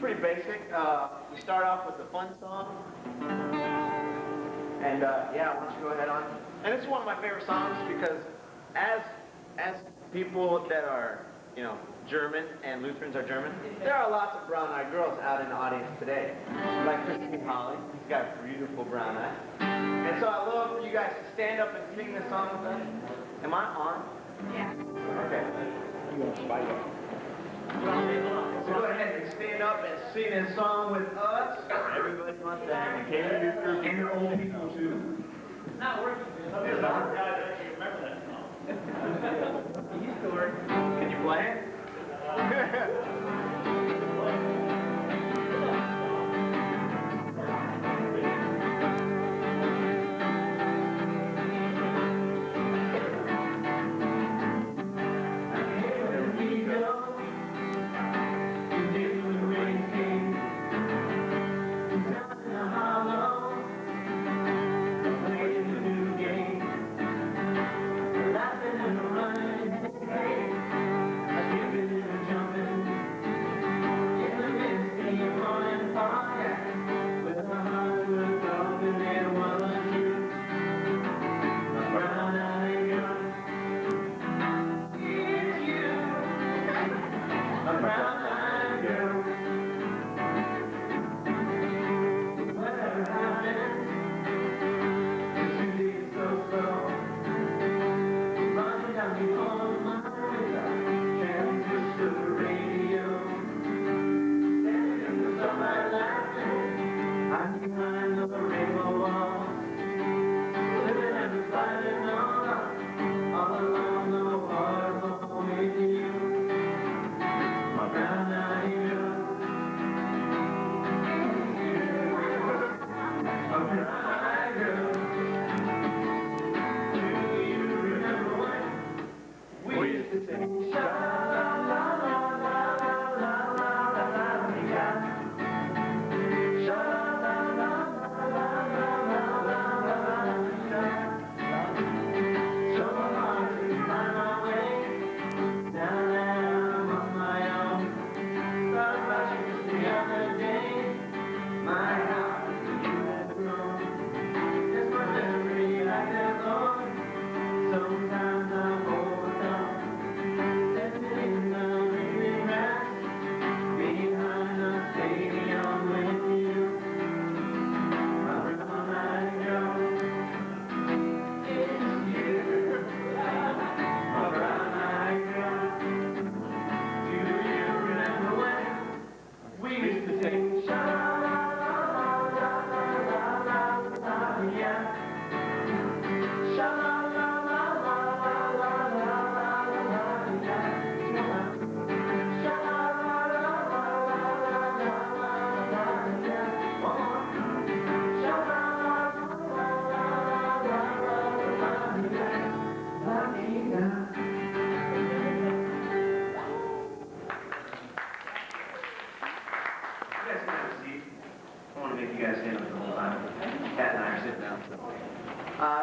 pretty basic. We start off with a fun song. And yeah, why don't you go ahead on? And it's one of my favorite songs because as people that are, you know, German and Lutherans are German, there are lots of brown-eyed girls out in the audience today. Like Christine Holly, she's got a beautiful brown eye. And so I love for you guys to stand up and sing this song with us. Am I on? Yeah. Okay. So go ahead and stand up and sing this song with us. Everybody wants that. And Katie, and your old people too. It's not working. Some of the guys actually remember that song. It used to work. Can you play it?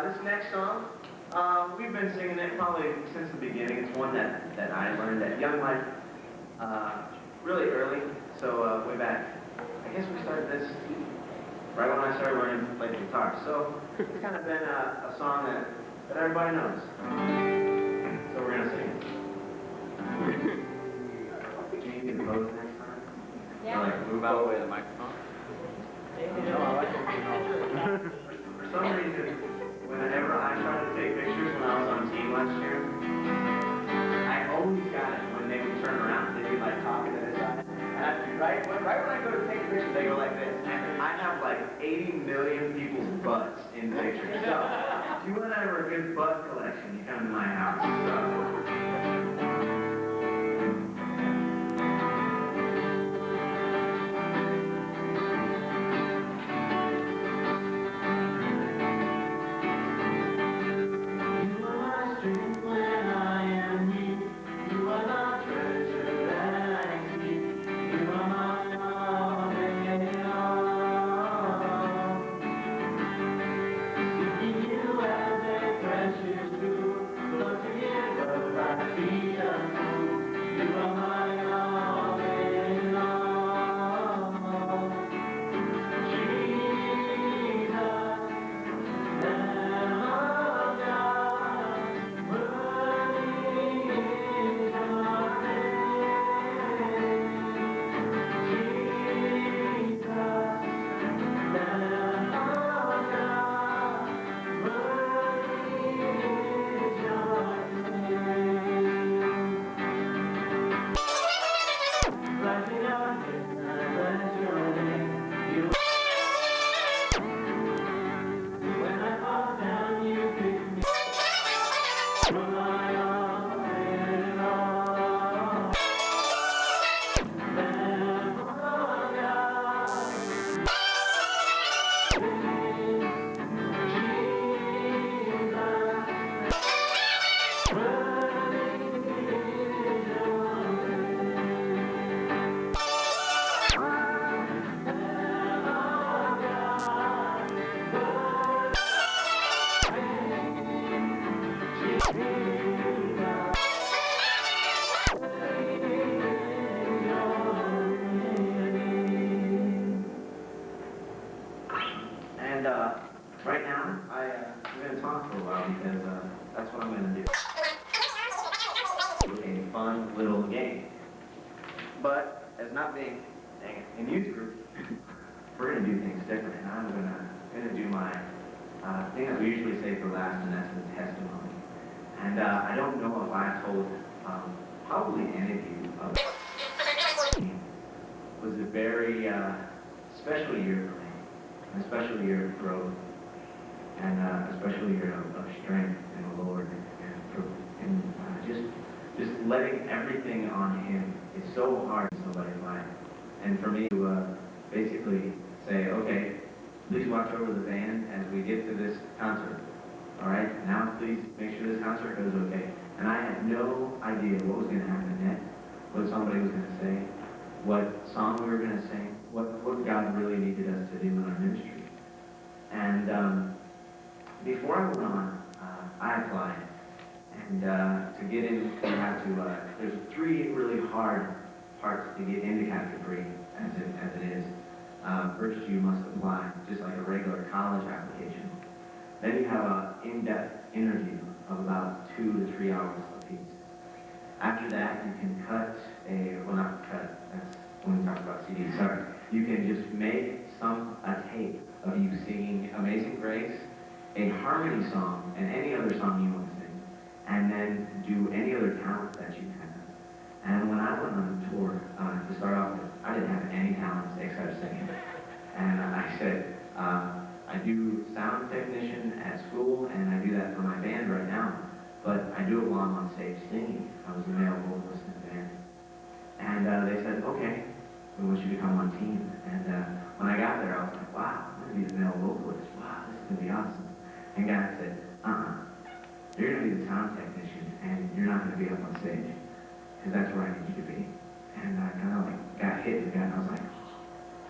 This next song, we've been singing it probably since the beginning. It's one that I learned at Young Life really early, so way back. I guess we started this right when I started learning to play the guitar. So it's kind of been a song that everybody knows. So we're going to sing it. Can you get the pose next time? Yeah. Or like move out of the way of the microphone? No, I like it. For some reason, whenever I tried to take pictures when I was on team last year, I always got it when they would turn around. They'd be like talking to this side. And right when I go to take pictures, they go like this. And I have like 80 million people's butts in pictures. So if you want to have a good butt collection, you come to my house. So. But as not being, dang it, in youth group, we're going to do things different, and I'm going to do my thing that we usually say for last, and that's the testimony. And I don't know if I told probably any of you of was a very special year for me, a special year of growth, and a special year of strength in the Lord, and just letting everything on Him is so hard in somebody's life. And for me to basically say, okay, please watch over the band as we get to this concert. All right, now please make sure this concert goes okay. And I had no idea what was going to happen next, what somebody was going to say, what song we were going to sing, what God really needed us to do in our ministry. And before I went on, I applied. And to get in, you have to, there's 3 really hard parts to get into Catholic Degree, as it is. First, you must apply, just like a regular college application. Then you have an in-depth interview of about 2 to 3 hours apiece. After that, you can cut well, not cut, that's when we talk about CDs, sorry. You can just make a tape of you singing Amazing Grace, a harmony song, and any other song you want to sing, and then do any other talent that you have. And when I went on the tour, to start off with, I didn't have any talents except singing. And I said, I do sound technician at school, and I do that for my band right now, but I do it while I'm on stage singing. I was a male vocalist in the band. And they said, okay, we want you to come on team. And when I got there, I was like, wow, I'm going to be the male vocalist. Wow, this is going to be awesome. And God said, you're going to be the sound technician, and you're not going to be up on stage, because that's where I need you to be. And I kind of like got hit with that, and I was like,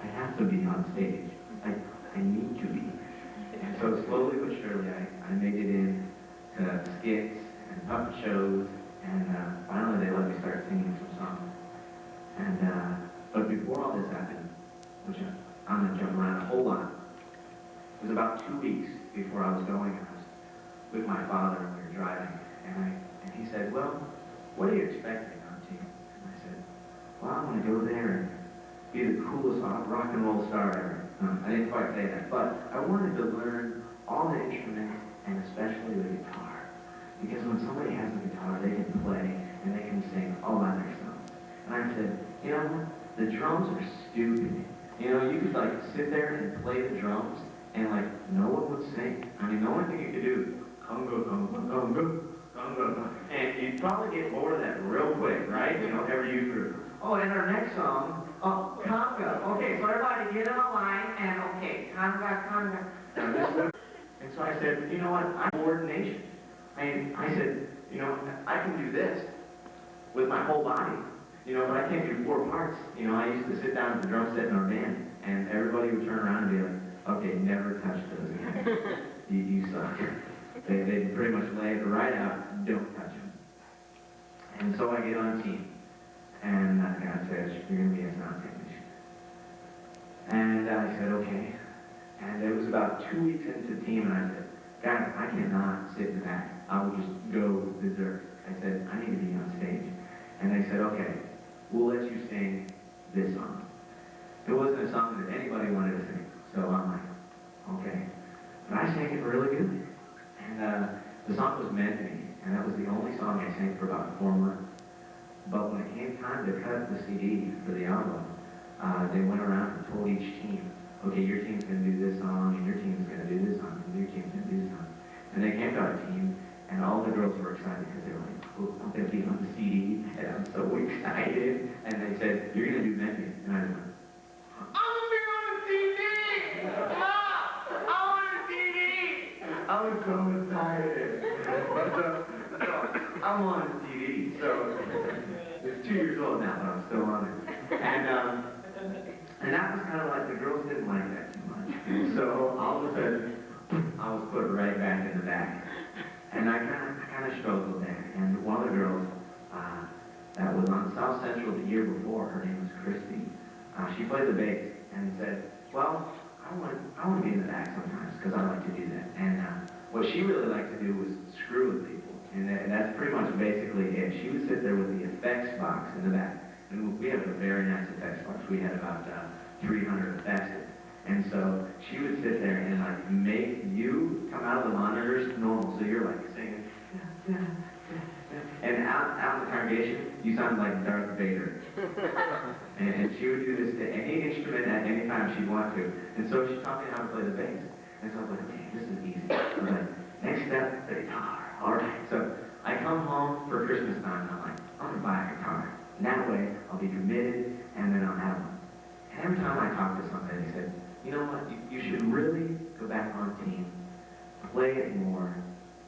I have to be on stage. I need to be. And so slowly but surely, I made it in to skits and puppet shows, and finally they let me start singing some songs. And but before all this happened, which I'm going to jump around a whole lot, it was about 2 weeks before I was going. I was with my father, and we were driving, and he said, well, what are you expecting on team? And I said, well, I want to go there and be the coolest rock and roll star ever. I didn't quite say that, but I wanted to learn all the instruments, and especially the guitar. Because when somebody has a guitar, they can play, and they can sing all by themselves. And I said, you know what? The drums are stupid. You know, you could like sit there and play the drums, and like no one would sing. I mean, the only thing you could do is conga, conga, conga, conga, and you'd probably get bored of that real quick, right? You know, every youth group. Oh, and our next song, oh, conga. Okay, so everybody get in a line, and okay, conga, conga. And so I said, you know what? I'm coordination. I said, you know, I can do this with my whole body. You know, but I can't do 4 parts. You know, I used to sit down at the drum set in our band, and everybody would turn around and be like, okay, never touch those again. You suck. They pretty much lay it right out, don't touch them. And so I get on team, and God says, you're going to be a sound technician. And I said, okay. And it was about 2 weeks into the team, and I said, God, I cannot sit in the back. I will just go berserk. I said, I need to be on stage. And they said, okay, we'll let you sing this song. It wasn't a song that anybody wanted to sing, so I'm like, okay. But I sang it really good. And the song was meant to me, and that was the only song I sang for about 4 months. But when it came time to cut the CD for the album, they went around and told each team, okay, your team's going to do this song, and your team's going to do this song, and your team's going to do this song. And they came to our team, and all the girls were excited because they were like, oh, I'm going to be on the CD, and I'm so excited. And they said, you're going to do Memphis. And I went, I'm going to be on the CD! Mom, I want a CD! I was so excited. So I'm on the CD, so it's 2 years old now, but I'm still on it. And that was kind of like, the girls didn't like that too much. So all of a sudden, I was put right back in the back. And I kind of struggled there. And one of the girls that was on South Central the year before, her name was Christy, she played the bass and said, well, I want to be in the back sometimes because I like to do that. And what she really liked to do was screw with people. And that's pretty much basically it. She would sit there with the effects box in the back. And we have a very nice effects box. We had about 300 effects. And so she would sit there and like make you come out of the monitors normal. So you're like singing. And out in the congregation, you sound like Darth Vader. And she would do this to any instrument at any time she wanted to. And so she taught me how to play the bass. And so I was like, okay, this is easy. I was like, next step, the guitar. All right. So I come home for Christmas time, and I'm like, I'm going to buy a guitar. And that way, I'll be committed, and then I'll have one. And every time I talk to somebody, they said, you know what, you should really go back on team, play it more,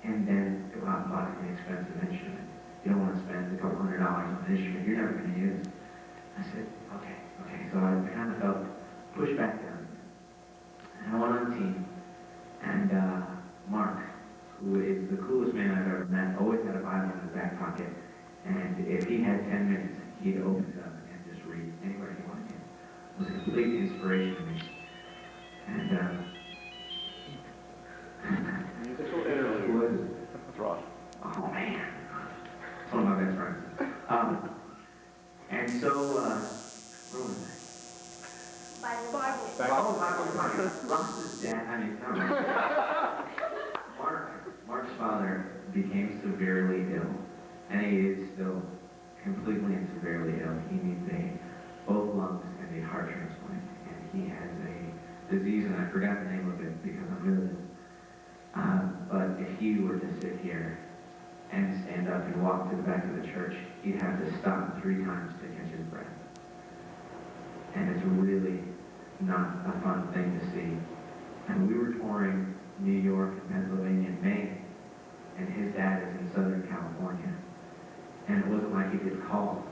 and then go out and buy an expensive instrument. You don't want to spend a couple $100 on an instrument you're never going to use. I said, okay. So I kind of felt pushed back down. And I went on team. And Mark, who is the coolest man I've ever met, always had a Bible in his back pocket. And if he had 10 minutes, he'd open it up and just read anywhere he wanted to. It was a complete inspiration to me. And, Musical interlude. who was it? That's Ross. Oh, man. It's one of my best friends. And so, where was I? Bible. Ross's dad, Mark's father became severely ill. And he is still completely and severely ill. He needs both lungs and a heart transplant. And he has a disease, and I forgot the name of it because I'm really but if he were to sit here and stand up and walk to the back of the church, he'd have to stop 3 times to catch his breath. And it's really not a fun thing to see. And we were touring New York, Pennsylvania, and Maine, and his dad is in Southern California. And it wasn't like he could call,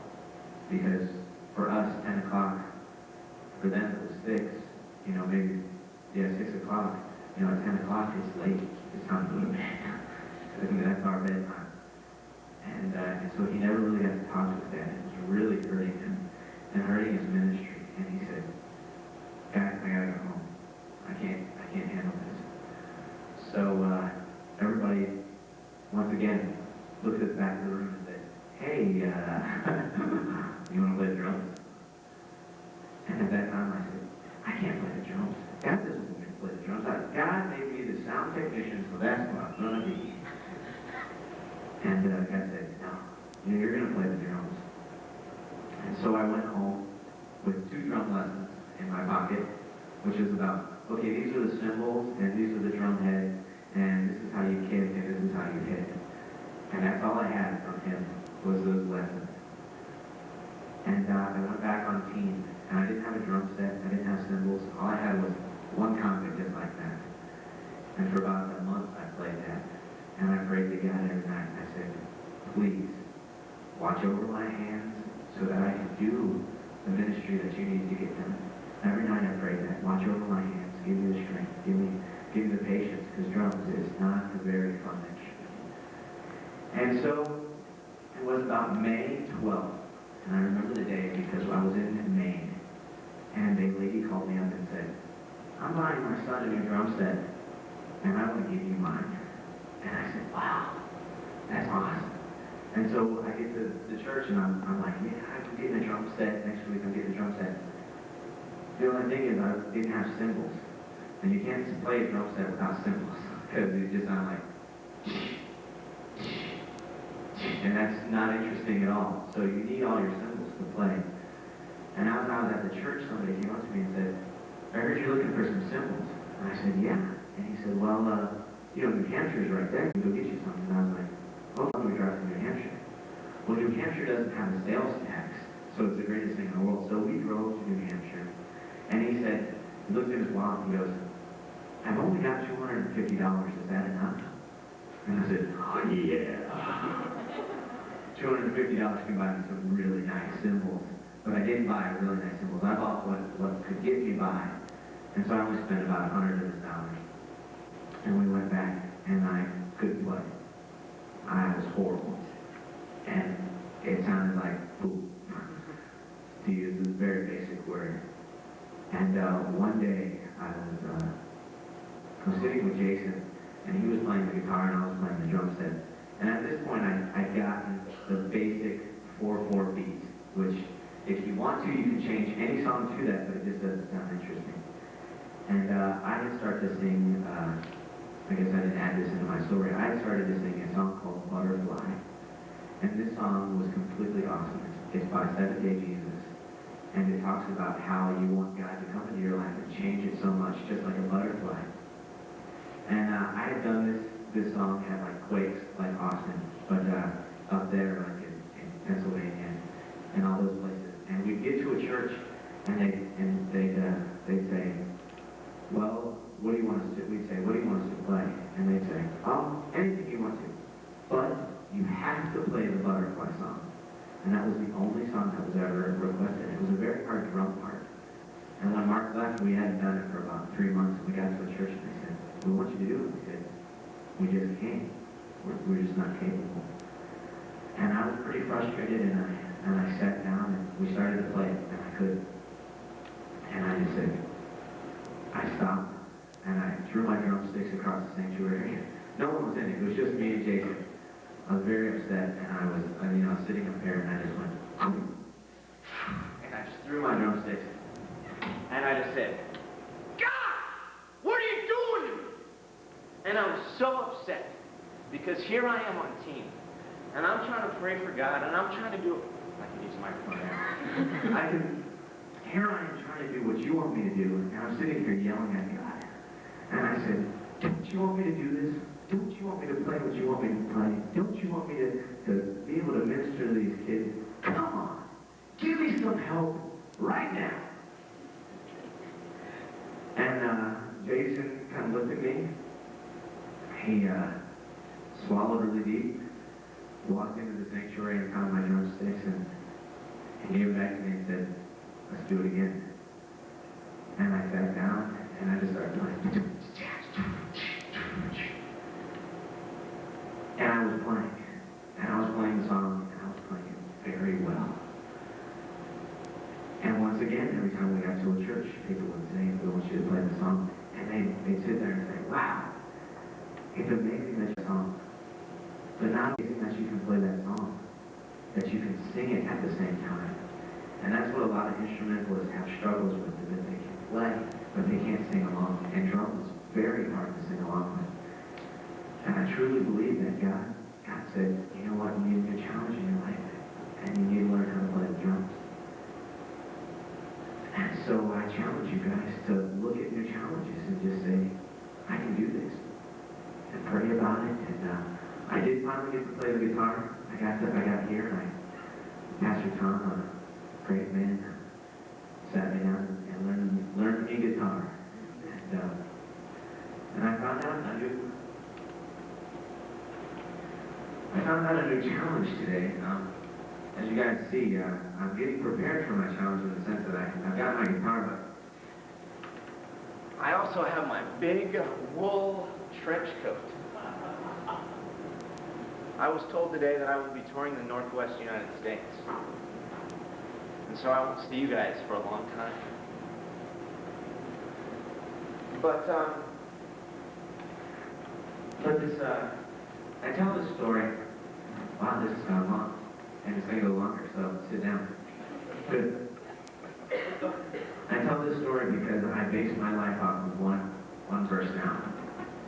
because for us, 10 o'clock, for them it was 6, maybe, 6 o'clock. At 10 o'clock, it's late. It's time to go to bed. That's our bedtime. And so he never really got to talk to his dad. It was really hurting him and hurting his ministry. And he said, guys, I gotta go home. I can't handle this. So everybody, once again, looked at the back of the room and said, hey, you want to play the drums? And at that time I said, I can't play the drums. God doesn't want me to play the drums. God made me the sound technician, so that's what I'm going to be. And God said, no, you're going to play the drums. And so I went home with 2 drum lessons in my pocket, which is about, okay, these are the cymbals, and these are the drum heads, and this is how you kick, and this is how you hit. And that's all I had from him, was those lessons. And I went back on team, and I didn't have a drum set, I didn't have cymbals, all I had was one compact just like that. And for about a month I played that. And I prayed to God every night, and I said, please, watch over my hands so that I can do the ministry that you need to get done. Every night I prayed that, watch over my hands, give me the strength, give me the patience, because drums is not a very fun instrument. And so, it was about May 12th, and I remember the day because I was in Maine, and a lady called me up and said, I'm buying my son a new drum set, and I want to give you mine. And I said, wow, that's awesome. And so I get to the church, and I'm like, yeah, I'm getting a drum set. Next week I'm getting a drum set. The only thing is I didn't have cymbals. And you can't play a drum set without cymbals, because it just sounds like, and that's not interesting at all. So you need all your cymbals to play. And as I was at the church, somebody came up to me and said, I heard you're looking for some cymbals. And I said, yeah. And he said, well, New Hampshire's right there. Go get you something. And I was like, well, let me drive to New Hampshire. Well, New Hampshire doesn't have a sales tax, so it's the greatest thing in the world. So we drove to New Hampshire. And he said, he looked at his wallet and he goes, I've only got $250. Is that enough? And I said, oh, yeah. $250 can buy me some really nice cymbals. But I didn't buy really nice cymbals. I bought what could get me by. And so I only spent about $100 of his dollars. And we went back, and I couldn't play. I was horrible. And it sounded like poop, to use this very basic word. And one day, I was sitting with Jason, and he was playing the guitar, and I was playing the drum set. And at this point, I'd gotten the basic 4/4 beats, which if you want to, you can change any song to that, but it just doesn't sound interesting. And I had started to sing, I guess I didn't add this into my story, I had started to sing a song called Butterfly. And this song was completely awesome. It's by Seventh-day Jesus. And it talks about how you want God to come into your life and change it so much, just like a butterfly. And I had done this song at like Quakes, like Austin, but up there, like in Pennsylvania and all those places. And we'd get to a church, and they'd say, well, what do you want us to? We'd say, what do you want us to play? And they'd say, oh, anything you want to, but you have to play the Butterfly song. And that was the only song that was ever requested. It was a very hard drum part. And when Mark left, we hadn't done it for about 3 months. We got to a church and they said, we want you to do it. We said, we just can't. We're just not capable. And I was pretty frustrated, and I sat down and we started to play it, and I couldn't. And I just said, I stopped, and I threw my drumsticks across the sanctuary. No one was in it. It was just me and Jason. I was very upset, and I was sitting up there, and I just went, and I just threw my drumsticks, and I just said, God, what are you doing to me? And I was so upset, because here I am on team, and I'm trying to pray for God, and I'm trying to do, I can use the microphone now. Here I am trying to do what you want me to do, and I'm sitting here yelling at God. And I said, don't you want me to do this? Don't you want me to play what you want me to play? Don't you want me to be able to minister to these kids? Come on, give me some help right now. And Jason kind of looked at me. He swallowed really deep, walked into the sanctuary and found my drumsticks, and he gave it back to me and said, let's do it again. And I sat down, and I just started playing. And I was playing. And I was playing the song, and I was playing it very well. And once again, every time we got to a church, people would say, we want you to play the song. And they'd sit there and say, wow, it's amazing that you song. But not amazing that you can play that song. That you can sing it at the same time. And that's what a lot of instrumentalists have struggles with, is that they can play, but they can't sing along. And drums is very hard to sing along with. And I truly believe that God said, you know what, you need a new challenge in your life, and you need to learn how to play the drums. And so I challenge you guys to look at new challenges and just say, I can do this. And pray about it. And I did finally get to play the guitar. I got here, and Pastor Tom, a great man, sat me down and learned me guitar. And I found out a new challenge today. As you guys see, I'm getting prepared for my challenge in the sense that I've got my guitar, but I also have my big wool trench coat. I was told today that I would be touring the Northwest United States. And so I won't see you guys for a long time. But this, I tell this story. Wow, this has gone long. And it's going to go longer, so sit down. Good. I tell this story because I base my life off of one verse now.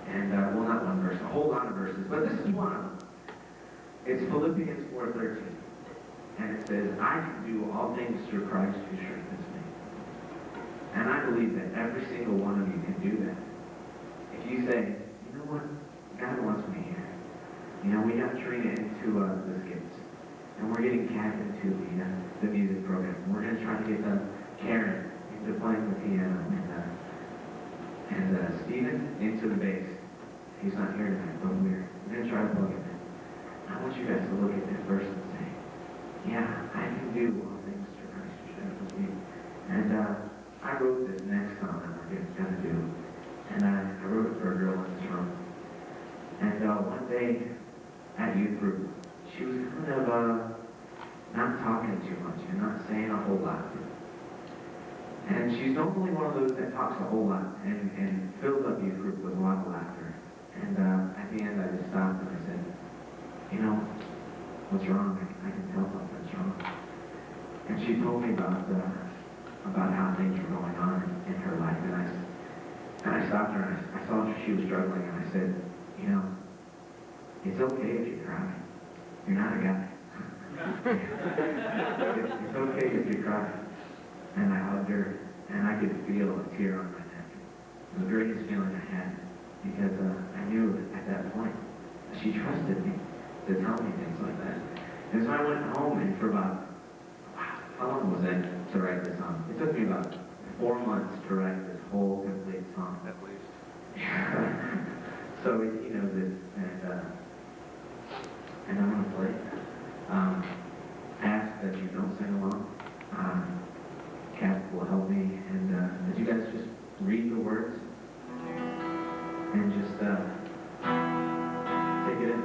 And, well, not one verse, a whole lot of verses, but this is one of them. It's Philippians 4:13. And it says, I can do all things through Christ who strengthens me. And I believe that every single one of you can do that. If you say, you know what, God wants me here. You know, we got Trina into the skits. And we're getting Kat into the music program. We're going to try to get Karen into playing the piano. And Stephen into the bass. He's not here tonight, but we're going to try to plug him in. I want you guys to look at this verse and say, yeah, I can do all things through Christ who strengthens me. And I wrote this next song that we're going to do. And I wrote it for a girl in this room. And one day at youth group, she was kind of not talking too much and not saying a whole lot. And she's normally one of those that talks a whole lot and fills up youth group with a lot of laughter. And at the end, I just stopped and I said, you know, what's wrong? I can tell something's wrong. And she she told me about how things were going on in her life, and I stopped her and I saw she was struggling, and I said, you know, it's okay if you cry. You're not a guy. It's okay if you cry. And I hugged her, and I could feel a tear on my neck. It was the greatest feeling I had, because I knew at that point that she trusted me to tell me things like that. And so I went home, and for about, wow, how long was it to write this song? It took me about 4 months to write this whole complete song. At least. So, you know, and I'm going to play it. Ask that you don't sing along. Kat will help me, and that you guys just read the words and just take it in.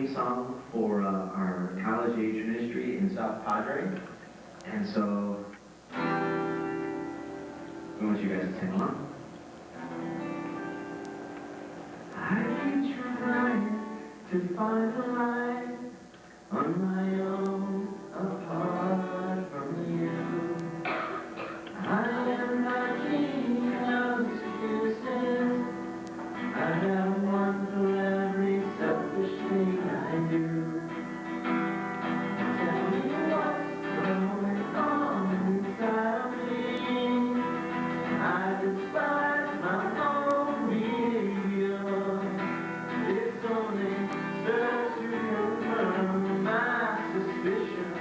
theme song for our college age ministry in South Padre. And so, we want you guys to sing along. I keep trying to find the light on my own, apart from you. I am not king of excuses. I have one for every selfish thing I do. Tell me what's going on inside of me. I despise my own behavior. It's only serves to confirm my suspicions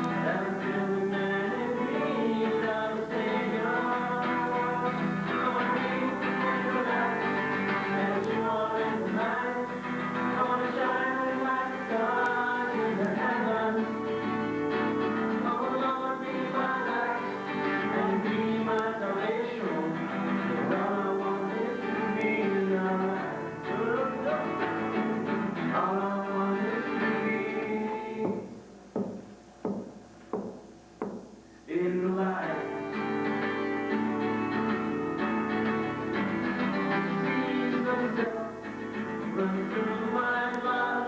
that I'm still the man in need of a savior. Gonna be in the light as you are in the night. Gonna shine like stars in the heavens. Oh Lord, be my light and be my salvation. 'Cause all I want is to be in the light. All I want is to be in the light. Seas of doubt run through my blood.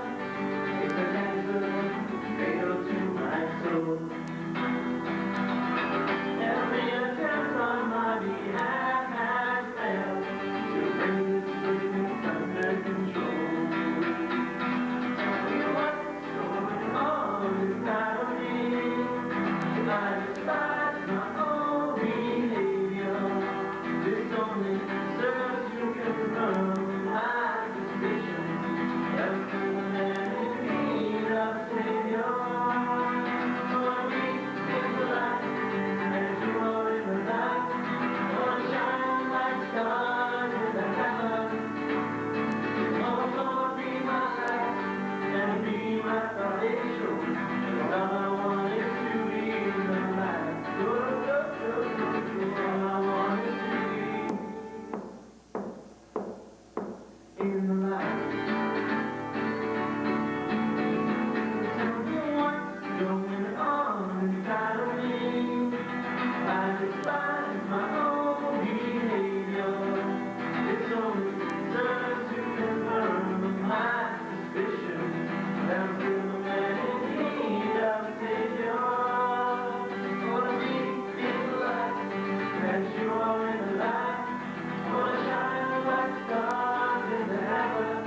It's a cancer fatal to my soul. Every attempt on my behalf has failed to bring this sickness under control. Tell me what's going on inside of me. I despise my own behavior. This only serves to confirm my suspicions that I'm still a man in need of a savior. Gonna be in the light as you are in the night. Gonna shine like stars in the heavens. Oh Lord, be my light and be my salvation. 'Cause all I want is to be in the light. All I want is to be in the light. Tell me what's going on inside of me. I despise my own behavior. It's only serves to confirm my suspicion that I'm still a man in need of a savior. Gonna be in the light as you are in the light. Gonna shine like stars in the heavens.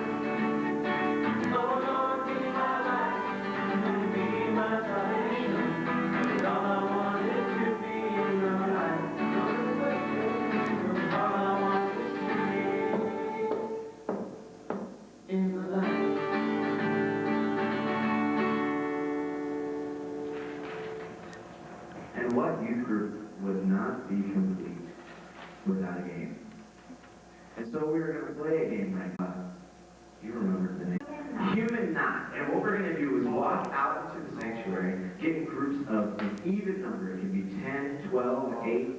Oh Lord, be my light and be my salvation. 'Cause all I want is to be in the light. All I want is to be in the light. And what youth group would not be complete without a game? And so we were going to play a game like, you remember the name? Human Knot. And what we're going to do is walk out into the sanctuary, get in groups of an even number. It can be 10, 12, 8,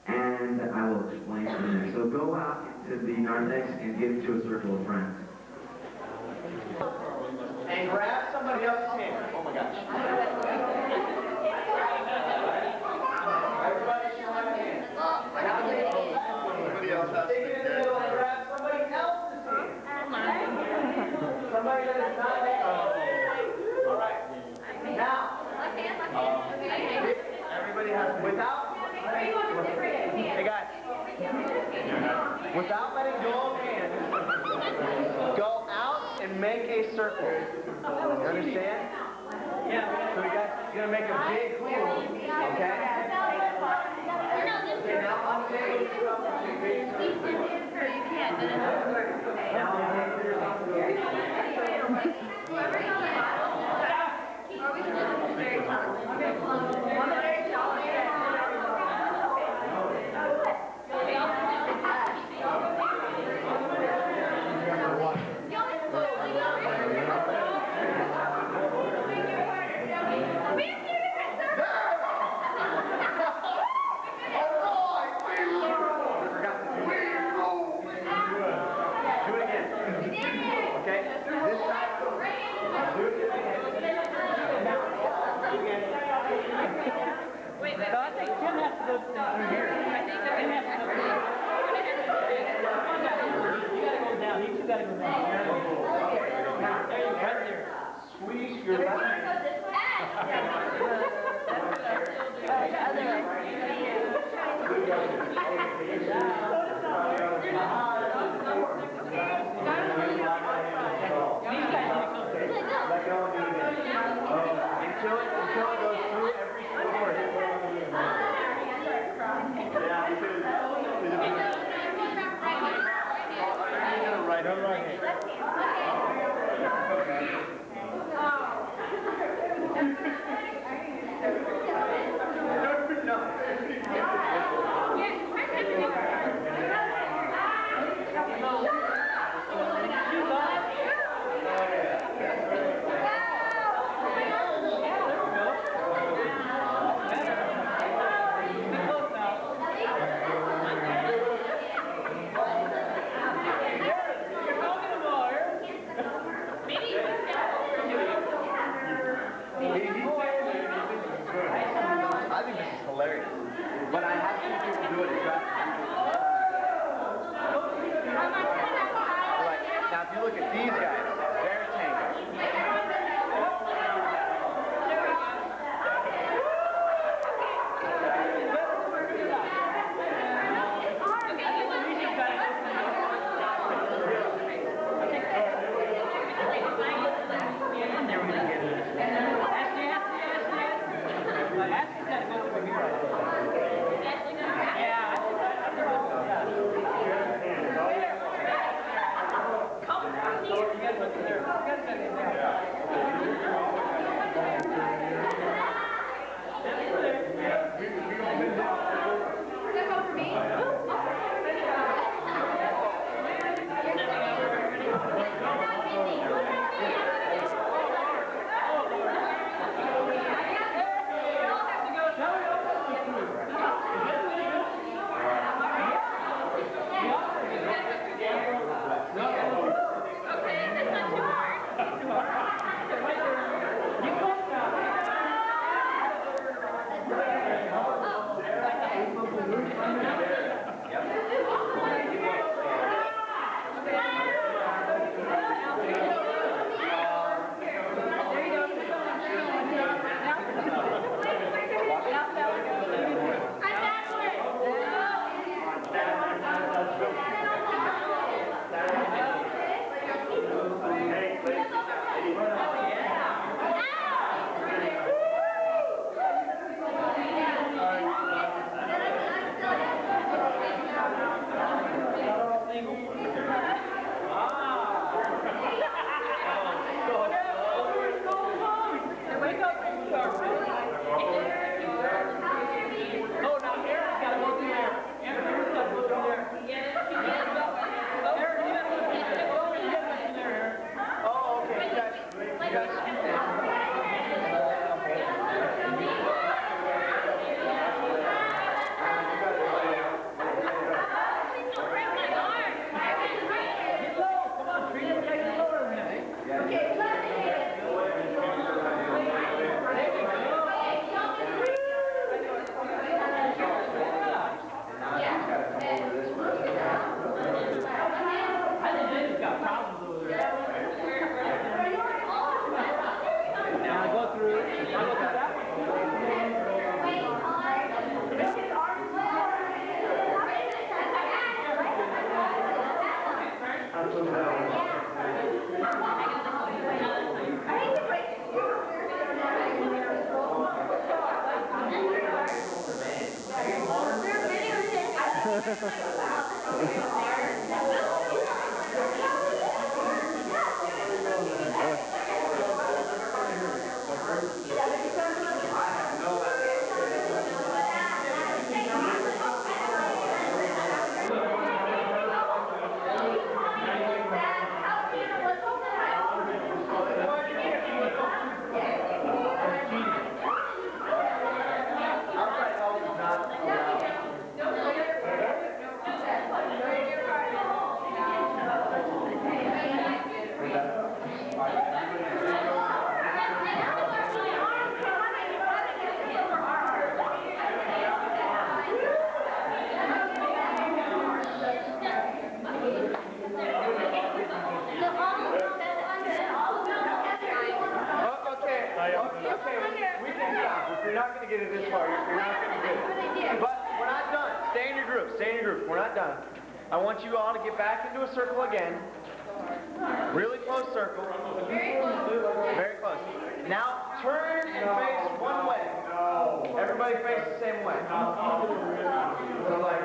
and I will explain from there. So go out into the narthex and get into a circle of friends. And grab somebody else's hand. Oh my gosh. Everybody should have a hand. Somebody else has to take it in the middle and grab somebody else's hand. Somebody that is not all right. Now, everybody has without. Hey guys, without letting go of hands, go out and make a circle. You understand? Yeah. So you guys, you're gonna make a big pool, okay? Okay, now on the table, you can't. Now on the gotta go down. There you go, right there. Squeeze your left hand. Until it goes through every single word. Right hand. I think this is hilarious. But I have seen people do it in practice. Right. Now if you look at these guys, they're tango. I want you all to get back into a circle again. Really close circle. Very close. Very close. Now turn and face one way. Everybody face the same way. So like.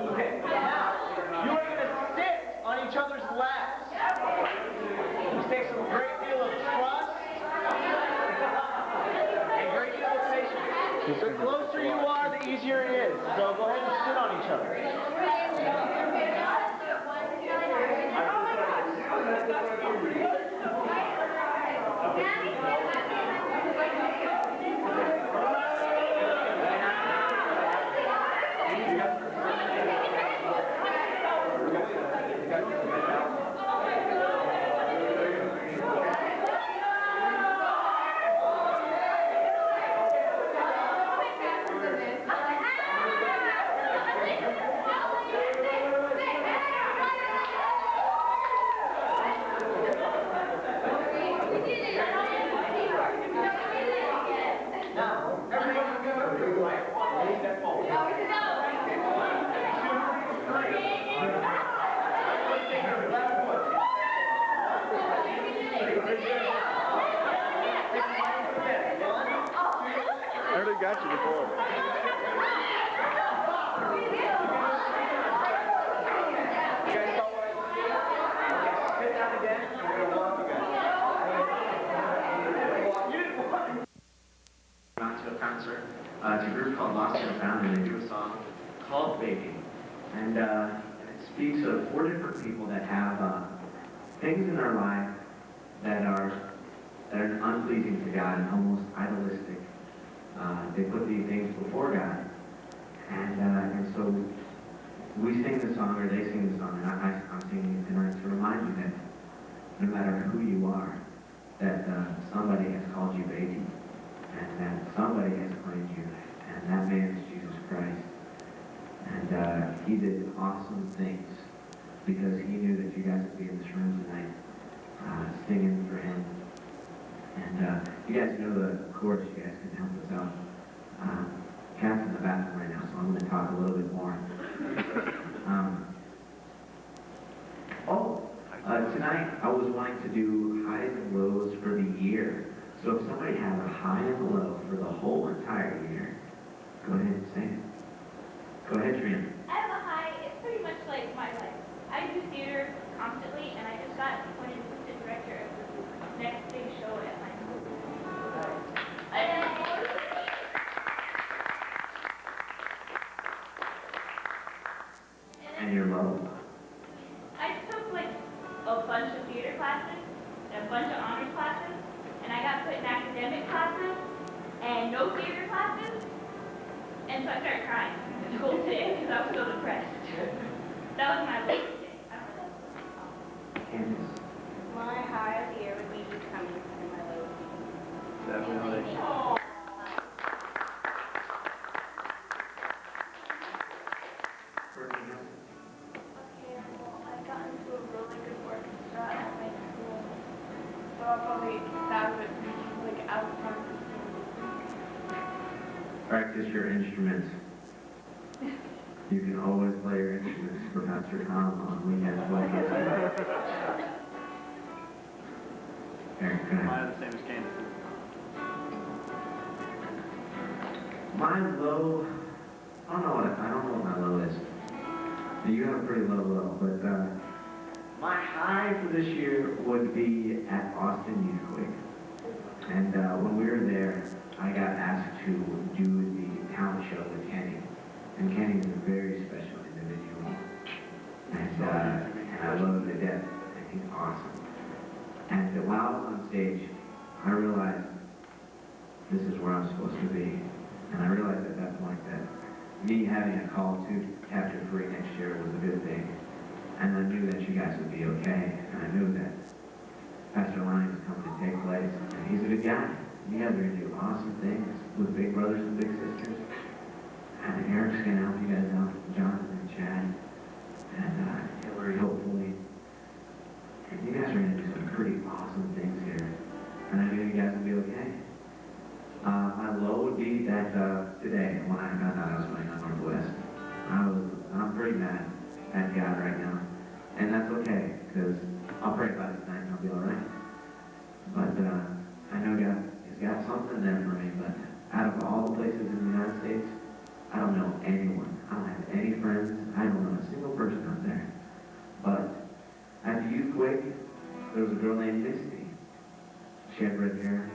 Okay. Now you are going to sit on each other's laps. This takes a great deal of trust and great deal of patience. The closer you are, the easier it is. So go ahead and sit on each other. I already got you before. You guys saw what I did? Okay, sit down again, and we're going to walk again. You didn't walk. Gone to a concert. It's a group called Lost and Found, and they do a song called Baby. And it speaks of 4 different people that have things in their life that are unpleasing to God and almost idolistic. They put these things before God. And so we sing the song, or they sing the song, and I'm singing it tonight to remind you that no matter who you are, that somebody has called you baby, and that somebody has claimed you, and that man is Jesus Christ. And he did awesome things because he knew that you guys would be in this room tonight singing for him. And you guys know the chorus, you guys can help us out. Cat's in the bathroom right now, so I'm going to talk a little bit more. Tonight I was wanting to do highs and lows for the year. So if somebody has a high and a low for the whole entire year, go ahead and say it. Go ahead, Trina. I have a high. It's pretty much like my life. I do theater constantly, and I just got appointed assistant director of the next big show at my school. And your low. I took like a bunch of theater classes, and a bunch of honors classes, and I got put in academic classes and no theater classes, and so I started crying at school today because I was so depressed. That was my lowest day. Candace. My high of the year would be becoming, and my low would be Definitely. Okay, well, I got into a really good orchestra at my school, so I'll probably, that would be like out front. Practice your instruments. You can always play your instruments for Pastor Tom on weekends. Eric, go ahead. Mine is the same as Candace. My low, I don't know what my low is. You have a pretty low, but my high for this year would be at Austin Youth Week. And when we were there, I got asked to do the talent show with Kenny. And Kenny is a very special individual. And I love him to death. And he's awesome. And while I was on stage, I realized this is where I'm supposed to be. And I realized at that point that me having a call to Captain Free next year was a good thing. And I knew that you guys would be okay. And I knew that Pastor Ryan was coming to take place. And he's a good guy. You guys are going to do awesome things with big brothers and big sisters. And Eric's going to help you guys out, Jonathan and Chad, and Hillary, hopefully. And you guys are going to do some pretty there was a girl named Misty. She had red hair,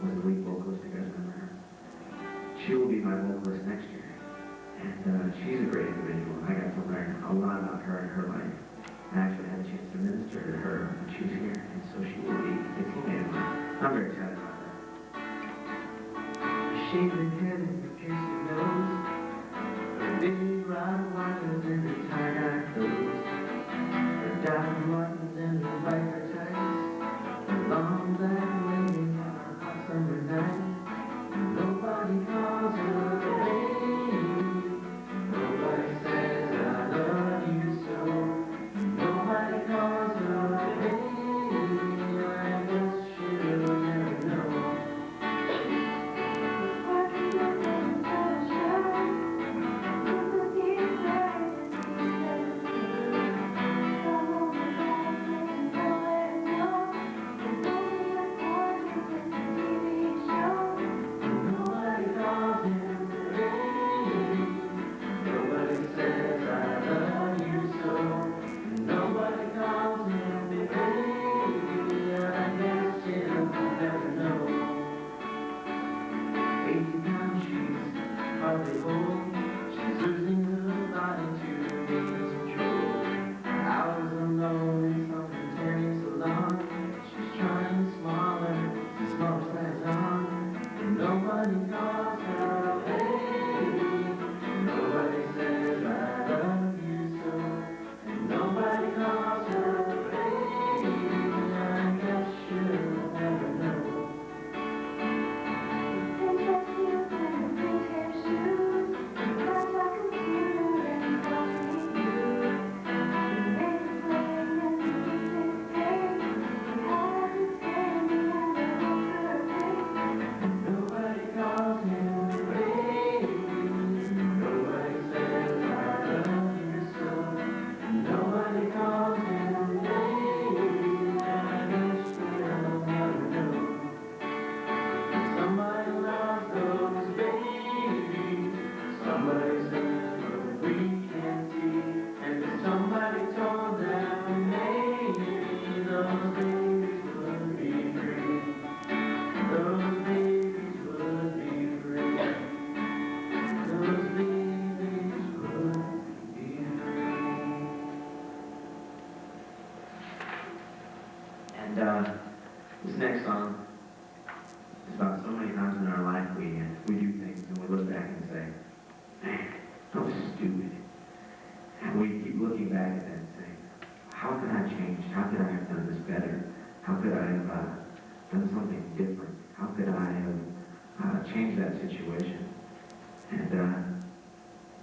was the lead vocalist, you guys remember her? She will be my vocalist next year. And she's a great individual. I got to learn a lot about her and her life. I actually had a chance to minister to her when she was here, and so she will be a teammate of mine. I'm very excited about that. Her shaven head and her piercing nose, her big rod wires and her tie-dye clothes, her diamond buttons and her biker tights, her long black lady on a hot summer night. Nobody calls her a baby. Nobody says I love you so. Nobody calls her a baby. I guess she'll never know. Walking up on the sunshine, with the deep eyes and the come on the back and nowhere to go. There's only a part of this TV show. Nobody calls him a baby. Nobody says I love you so. Nobody calls him a baby. I guess she'll never know. 80 pounds, she's hardly whole. She's losing her body to lose control. Hours alone in some pretending salon. She's trying smaller, the smaller size on. And nobody calls her a baby. Nobody says I love you so. And nobody calls her a baby. I guess she'll never know. Princess heels and pink hair shoes, and glass our computer and coffee views. And baby playing and the music playing. We have this candy and the whole perfect. And nobody calls him a baby. Nobody says I love you so. And nobody calls him a baby. I guess she'll never know. Somebody loves those babies. Somebody says but we can't see. And if somebody told them maybe those babies would be free. Those babies would be free. Those babies would be free. And this next song is about so many times in our life we do things and we look back and say, man, that was stupid. And we keep looking back at that and saying, how could I have changed? How could I have done this better? How could I have done something different? How could I have changed that situation? And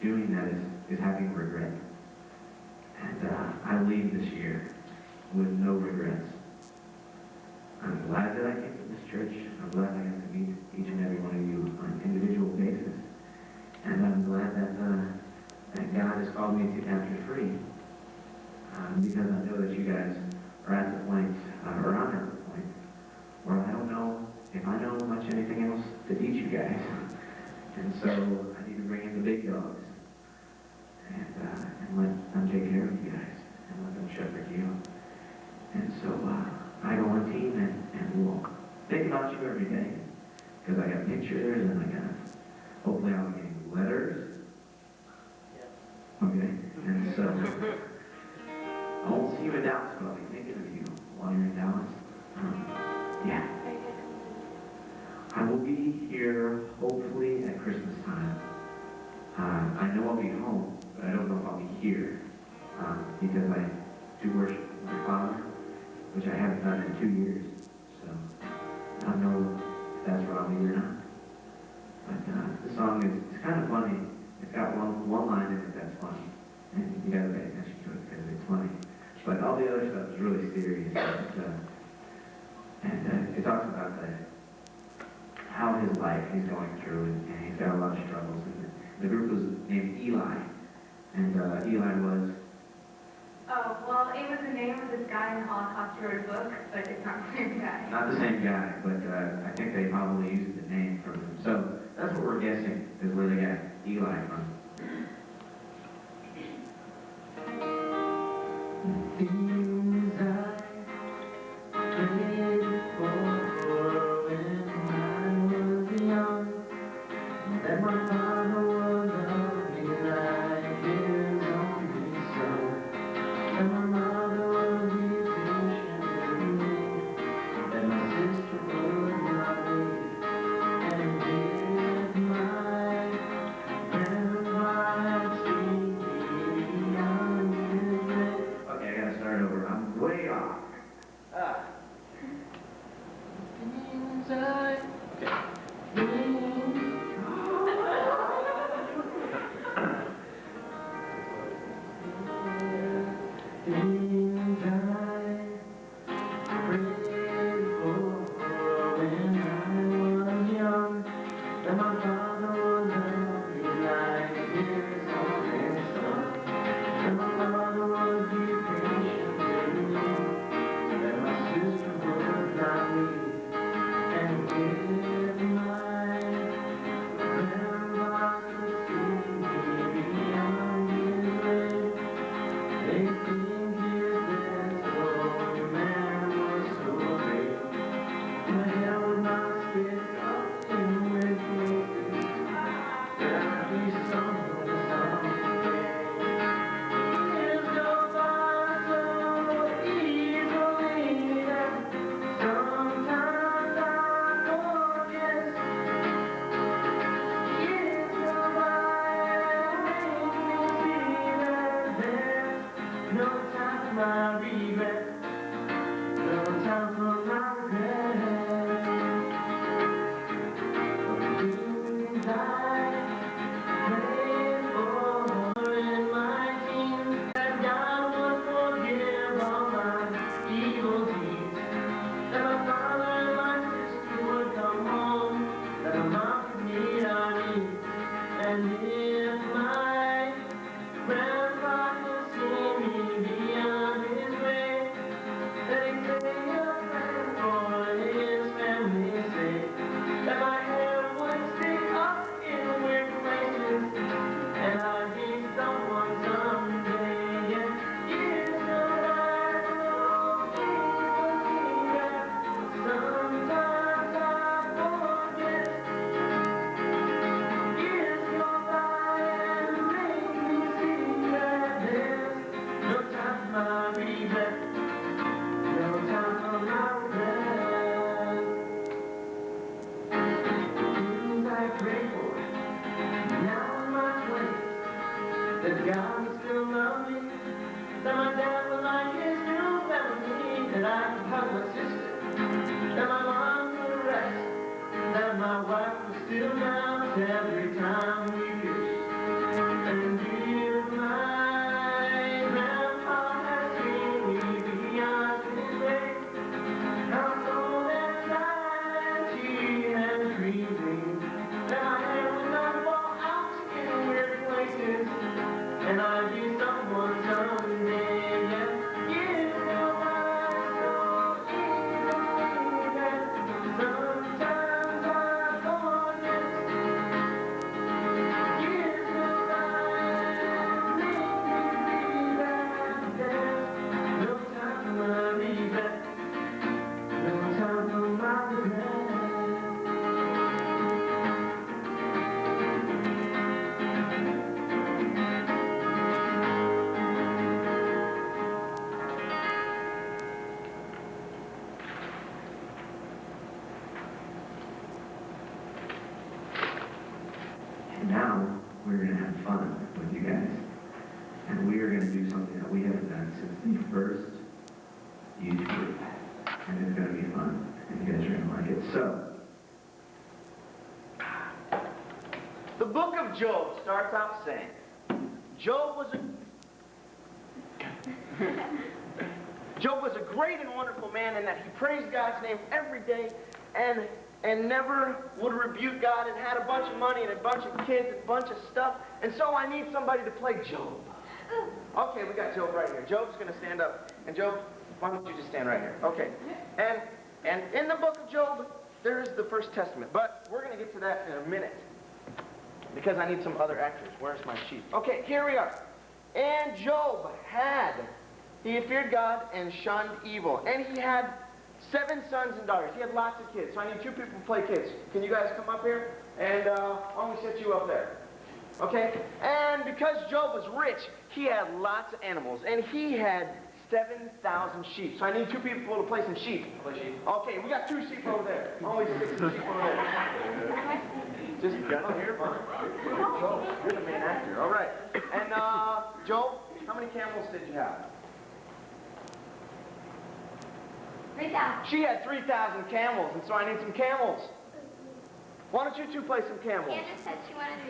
doing that is having regret. And I leave this year with no regrets. I'm glad that I came to this church. I'm glad I got to meet each and every one of you on an individual basis. And I'm glad that God has called me to capture free. Because I know that you guys are at the point, or I'm at the point, where I don't know if I know much anything else to teach you guys. And so I need to bring in the big dogs and let them take care of you guys and let them shepherd you. And so I go on team and we'll think about you every day because I got pictures and I got, hopefully I'll be getting letters. Okay, and so I won't see you in Dallas, but I'll be thinking of you while you're in Dallas. Yeah. I will be here hopefully at Christmas time. I know I'll be home, but I don't know if I'll be here because I do worship with my father, which I haven't done in 2 years. So I don't know if that's where I'll be or not. But the song it's kind of funny. It's got one line in it that's funny, and you gotta pay attention to it because it's funny. But all the other stuff is really serious. And it talks about how his life he's going through, and he's got a lot of struggles. And the group was named Eli, and Eli was. Oh, well, it was the name of this guy in the Holocaust who wrote a book, but it's not the same guy. Not the same guy, but I think they probably used the name from him. So that's what we're guessing is where they got Eli from. Things I God will still love me, that my dad will like his new family, that I can hug my sister, that my mom will rest, that my wife will still mount every time we kiss. And dear, my grandpa has seen me beyond his age. How old and he has dreaming that my hair will not fall out in weird places, and I'll be someone someday. Yeah, you know I so easily that sometimes I forget. Years go by, make me believe that there's no time for my regret, no time for my regret. And now we're going to have fun with you guys. And we are going to do something that we haven't done since the first youth group. And it's going to be fun. And you guys are going to like it. So, The book of Job starts out saying, Job was a great and wonderful man in that he praised God's name every day and never would rebuke God, and had a bunch of money and a bunch of kids and a bunch of stuff. And so I need somebody to play Job. Okay, we got Job right here. Job's going to stand up. And Job, why don't you just stand right here? Okay. And in the book of Job, there's the First Testament. But we're going to get to that in a minute, because I need some other actors. Where's my sheet? Okay, here we are. And Job he feared God and shunned evil. And he had 7 sons and daughters. He had lots of kids. So I need 2 people to play kids. Can you guys come up here? And why don't we set you up there? Okay? And because Job was rich, he had lots of animals. And he had 7,000 sheep. So I need 2 people to play some sheep. Okay, we got 2 sheep over there. Only 6 sheep over there. Just go here, fine. Job, you're the main actor. All right. And Job, how many camels did you have? 3,000. She had 3,000 camels, and so I need some camels. Why don't you 2 play some camels? Candace said she wanted to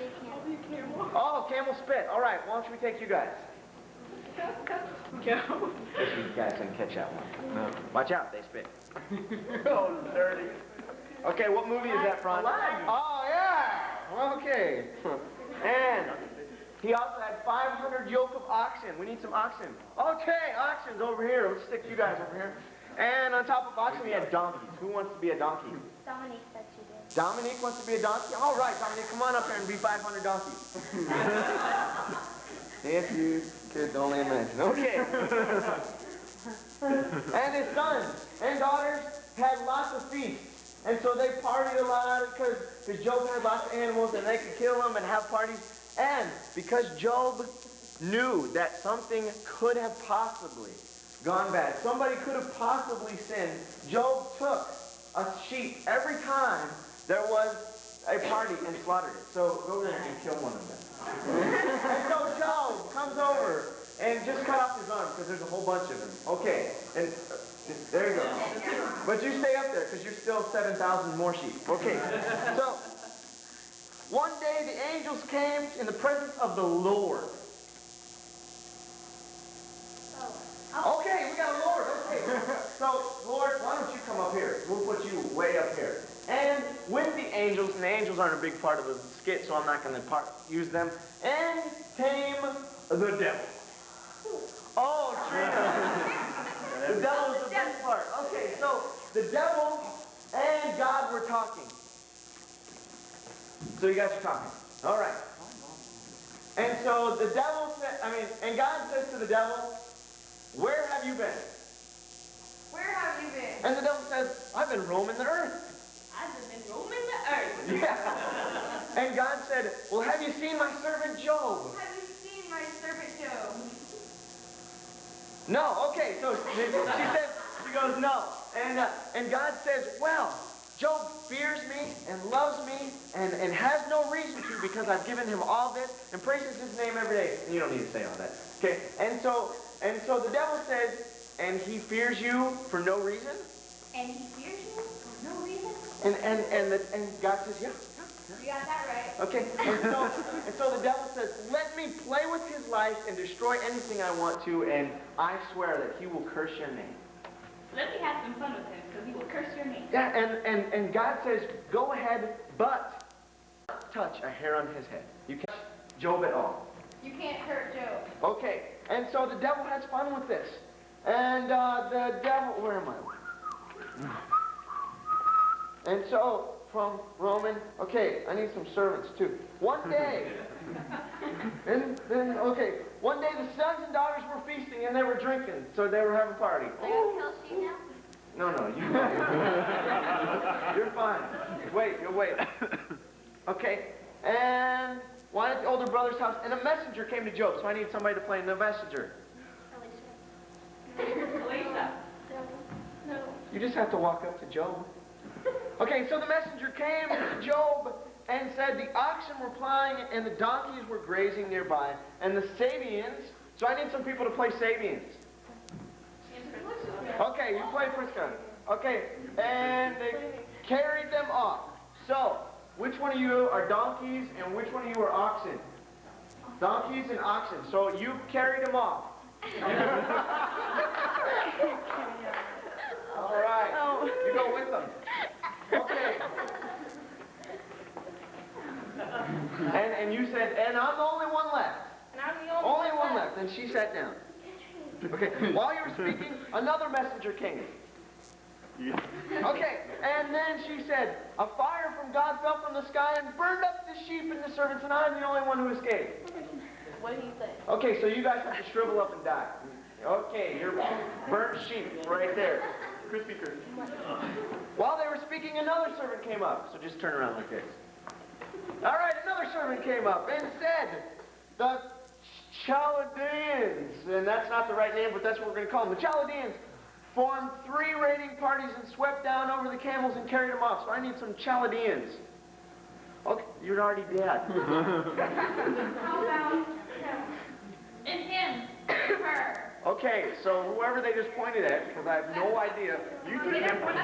be a camel. Oh, camel spit. All right, why don't we take you guys? Go. You guys didn't catch that one. No. Watch out, they spit. Oh, dirty. Okay, what movie is that from? Aladdin. Oh, yeah. Okay. And he also had 500 yoke of oxen. We need some oxen. Okay, oxen's over here. Let's stick you guys over here. And on top of oxen, we had donkeys. Who wants to be a donkey? Dominique said she did. Dominique wants to be a donkey? All right, Dominique, come on up here and be 500 donkeys. If you could only imagine. Okay. And his sons and daughters had lots of feasts. And so they partied a lot because Job had lots of animals and they could kill them and have parties. And because Job knew that something could have possibly gone bad, somebody could have possibly sinned, Job took a sheep every time there was a party and slaughtered it. So go there and kill one of them. And so Job comes over and just cut off his arm because there's a whole bunch of them. Okay, and there you go. But you stay up there because you're still 7,000 more sheep. Okay, so one day the angels came in the presence of the Lord. Okay, we got a Lord. Okay, so Lord, why don't you come up here? We'll put you way up here. And with the angels, and the angels aren't a big part of the skit, so I'm not going to use them, and came the devil. Oh, Jesus. The devil was the best part. Okay, so the devil and God were talking. So you guys are talking. All right. And so the devil said, and God says to the devil, where have you been? Where have you been? And the devil says, I've been roaming the earth. I've been roaming the earth. Yeah. And God said, well, have you seen my servant Job? Have you seen my servant Job? No. Okay, so she goes, no. And God says, well, Job fears me and loves me and has no reason to because I've given him all this and praises his name every day. And you don't need to say all that. Okay? And so the devil says, and he fears you for no reason. And he fears you for no reason? And God says, yeah. You got that right. Okay, and so the devil says, let me play with his life and destroy anything I want to, and I swear that he will curse your name. Let me have some fun with him, because he will curse your name. Yeah, and God says, go ahead, but touch a hair on his head. You can't touch Job at all. You can't hurt Job. Okay, and so the devil has fun with this. And the devil, where am I? And so, from Roman, okay, I need some servants too. One day, one day the sons and daughters were feasting and they were drinking, so they were having a party. Tell she now? No, you you're fine. You'll wait. Okay, and one at the older brother's house, and a messenger came to Job, so I need somebody to play the messenger. Alicia. No. You just have to walk up to Job. Okay, so the messenger came to Job and said the oxen were plowing and the donkeys were grazing nearby, and the Sabians, so I need some people to play Sabians. Okay, you play Prisca. Okay, and they carried them off. So, which one of you are donkeys and which one of you are oxen? Donkeys and oxen. So you carried them off. All right, you go with them. Okay. And you said, and I'm the only one left. And I'm the Only one left. And she sat down. Okay. While you were speaking, another messenger came. Okay. And then she said, a fire from God fell from the sky and burned up the sheep and the servants, and I'm the only one who escaped. What did he say? Okay, so you guys have to shrivel up and die. Okay, you're burnt sheep right there. Crispy. While they were speaking, another servant came up. So just turn around like this. All right, another servant came up and said, the Chaldeans, and that's not the right name, but that's what we're going to call them. The Chaldeans formed 3 raiding parties and swept down over the camels and carried them off. So I need some Chaldeans. Okay, you're already dead. How about him? And him. Her. Okay, so whoever they just pointed at, because I have no idea. You can remember. Up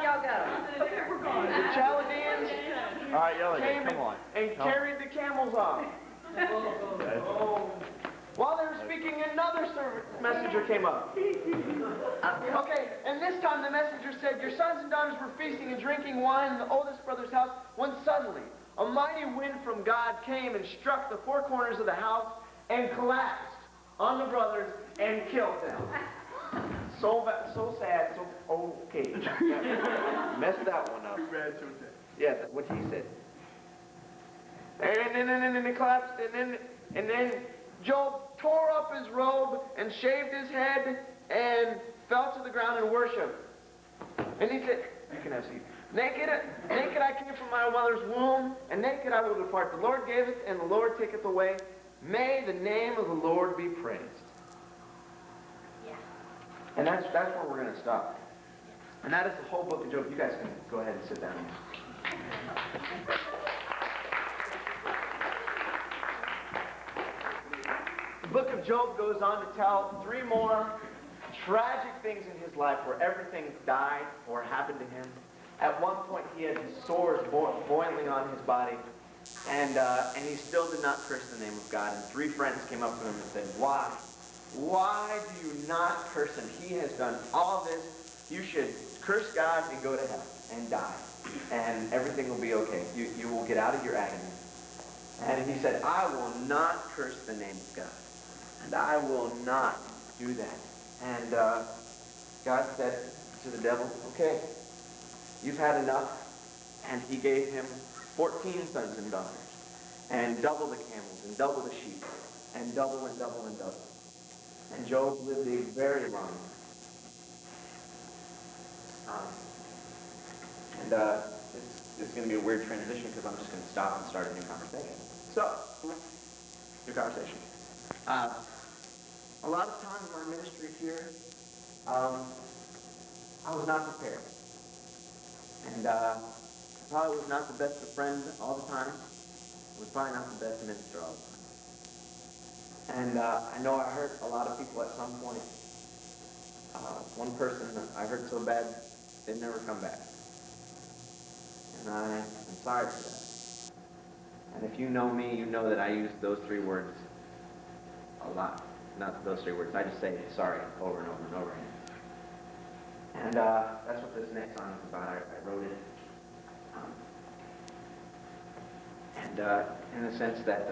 y'all go. Okay, we're going. The Chaldeans All right, yell came again. Come on. and carried the camels off. While they were speaking, another messenger came up. Okay, and this time the messenger said, your sons and daughters were feasting and drinking wine in the oldest brother's house, when suddenly a mighty wind from God came and struck the 4 corners of the house and collapsed on the brothers and killed them. So sad, so okay. Messed that one up. Yeah, that's what he said. And then it collapsed, and then Job tore up his robe and shaved his head and fell to the ground and worshiped. And he said, you can have a seat. Naked I came from my mother's womb, and naked I will depart. The Lord giveth, and the Lord taketh away. May the name of the Lord be praised. Yeah. And that's where we're going to stop. And that is the whole book of Job. You guys can go ahead and sit down. The book of Job goes on to tell 3 more tragic things in his life where everything died or happened to him. At one point, he had sores boiling on his body, and he still did not curse the name of God. And 3 friends came up to him and said, why? Why do you not curse him? He has done all this. You should curse God and go to hell and die, and everything will be okay. You will get out of your agony. And he said, I will not curse the name of God, and I will not do that. And God said to the devil, okay, you've had enough. And he gave him 14 sons and daughters, and double the camels, and double the sheep, and double and double and double. And Job lived a very long life. It's going to be a weird transition because I'm just going to stop and start a new conversation. So, new conversation. A lot of times in our ministry here, I was not prepared. And probably was not the best of friends all the time. Was probably not the best minister all the time. And I know I hurt a lot of people at some point. One person I hurt so bad, they'd never come back. And I am sorry for that. And if you know me, you know that I use those three words a lot. Not those three words. I just say sorry over and over and over again. And that's what this next song is about. I wrote it. In the sense that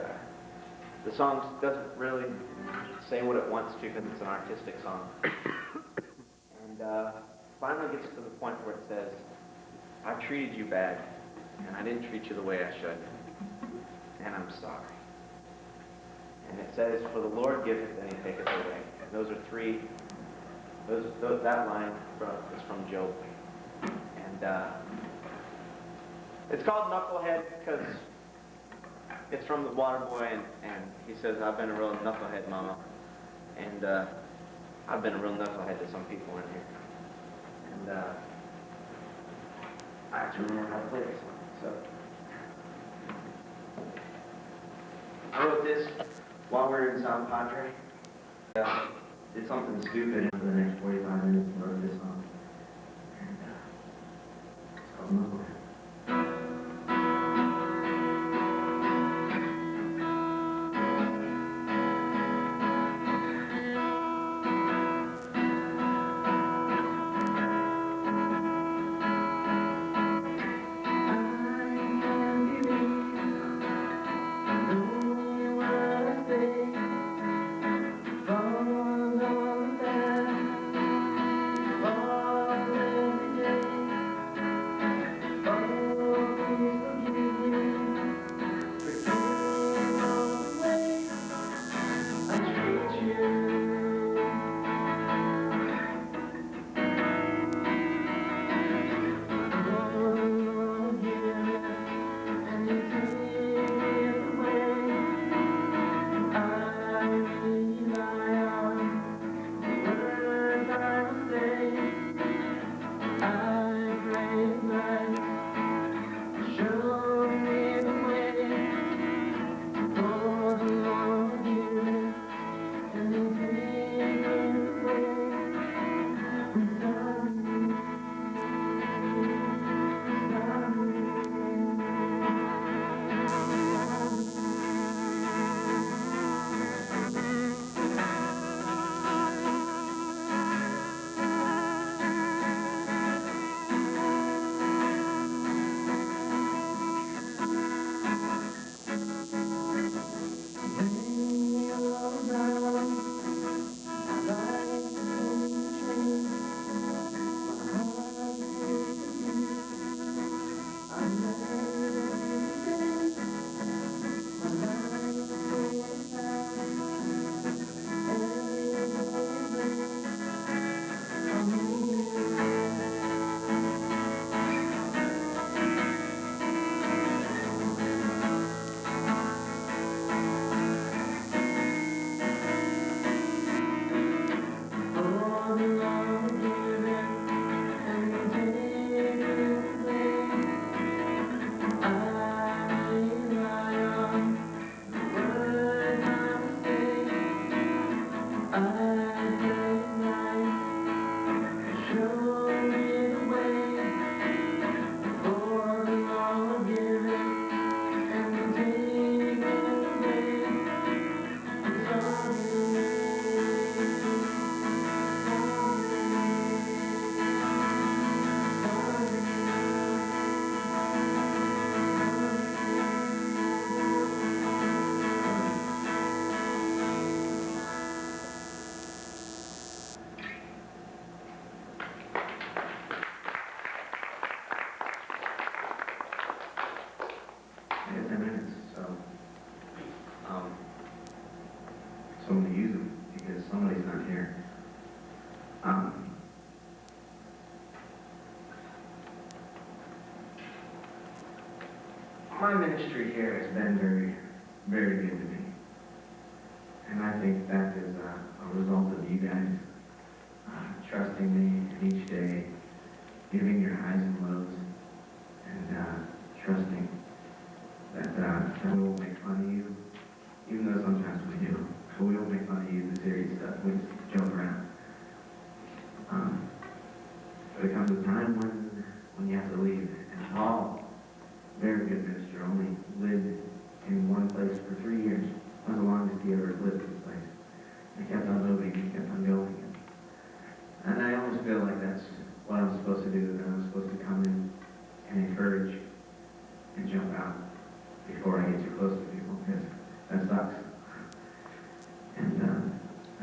the song doesn't really say what it wants to because it's an artistic song. And finally gets to the point where it says, I treated you bad, and I didn't treat you the way I should, and I'm sorry. And it says, for the Lord giveth, and he taketh away. And those are three, that line is from Job. And it's called Knucklehead because it's from the Water Boy, and he says, I've been a real knucklehead, mama. And I've been a real knucklehead to some people in here. And I actually remember how to play this one. So I wrote this while we were in San Padre. Did something stupid, and for the next 45 minutes wrote this song. And it's called Knucklehead. I got 10 minutes, so I'm going to use them because somebody's not here. My ministry here has been very, very good to me. And I think that is a result of you guys trusting me each day, giving your highs and lows, there comes a time when you have to leave. And Paul, very good minister, only lived in one place for 3 years. Not the longest he ever lived in this place. He kept on moving, he kept on going. And I almost feel like that's what I'm supposed to do, that I'm supposed to come in and encourage and jump out before I get too close to people, because that sucks. And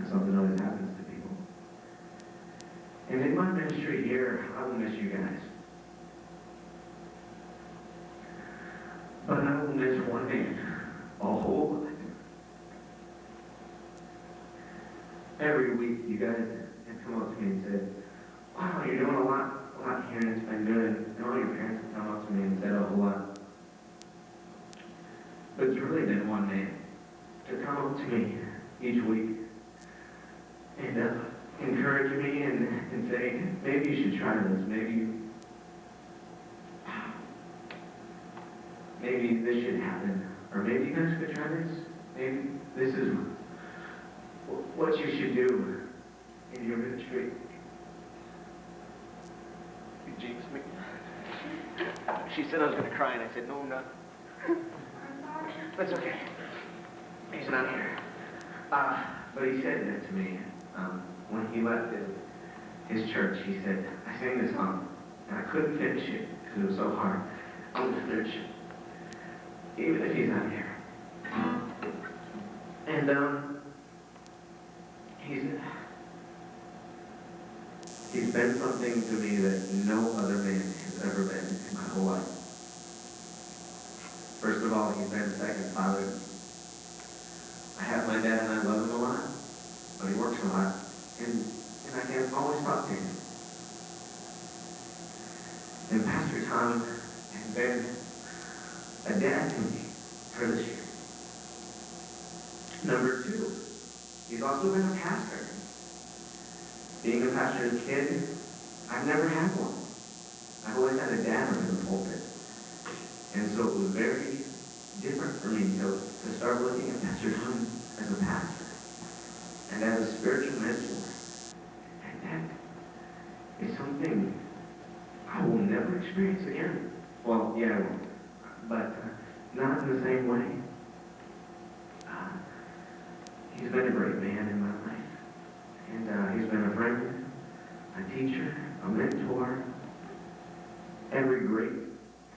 something always happens to people. And in my ministry here, I will miss you guys. But I will miss one man a whole lot. Every week, you guys have come up to me and said, wow, you're doing a lot here, and it's been good. And all your parents have come up to me and said a whole lot. But it's really been one man to come up to me each week and encourage me and say, maybe you should try this. Maybe this should happen. Or maybe you guys could try this. Maybe this is what you should do in your ministry. You jinxed me. She said I was going to cry, and I said, no, I'm not. That's okay. He's not here. But he said that to me when he left his church. He said, I sang this song, and I couldn't finish it because it was so hard. I'm going to finish it, even if he's not here. And he's been something to me that no other man has ever been in my whole life. First of all, he's been a second father. I have my dad and I love him a lot, but he works a lot, and I can't always talk to him. And Pastor Tom has been a dad to me for this year. Number two, he's also been a pastor. Being a pastor's kid, I've never had one. I've always had a dad in the pulpit. And so it was very different for me to start looking at Pastor Tom as a pastor and as a spiritual mentor. And that is something I will never experience again. Well, yeah, I will, but not in the same way. He's been a great man in my life. And he's been a friend, a teacher, a mentor, every great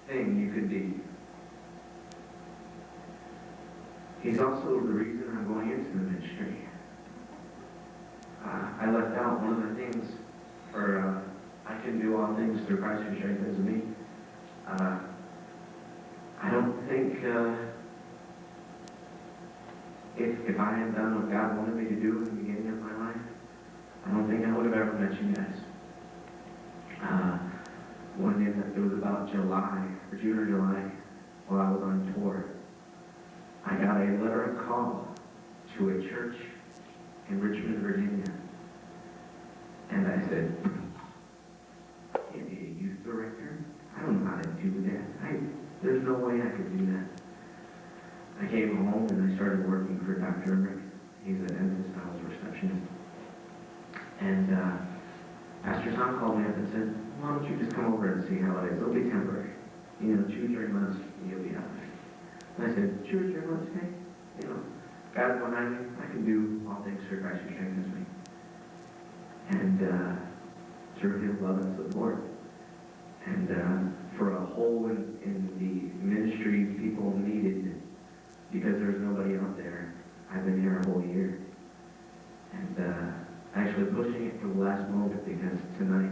thing you could be. He's also the reason I'm going into the ministry. I left out one of the things for I can do all things through Christ who strengthens me. I don't think if I had done what God wanted me to do in the beginning of my life, I don't think I would have ever met you guys. One day, it was about July, or June or July, while I was on tour. I got a letter of call to a church in Richmond, Virginia. And I said, I can't be a youth director. I don't know how to do that. There's no way I could do that. I came home and I started working for Dr. Rick. He's a dentist. I was a receptionist. And Pastor Tom called me up and said, why don't you just come over and see how it is? It'll be temporary. 2 or 3 months, you'll be out there. And I said, 2 or 3 months, hey, God's behind me. I can do all things through Christ who strengthens me. And through his love and support. And for a hole in the ministry people needed, because there's nobody out there, I've been here a whole year. And actually pushing it to the last moment, because tonight,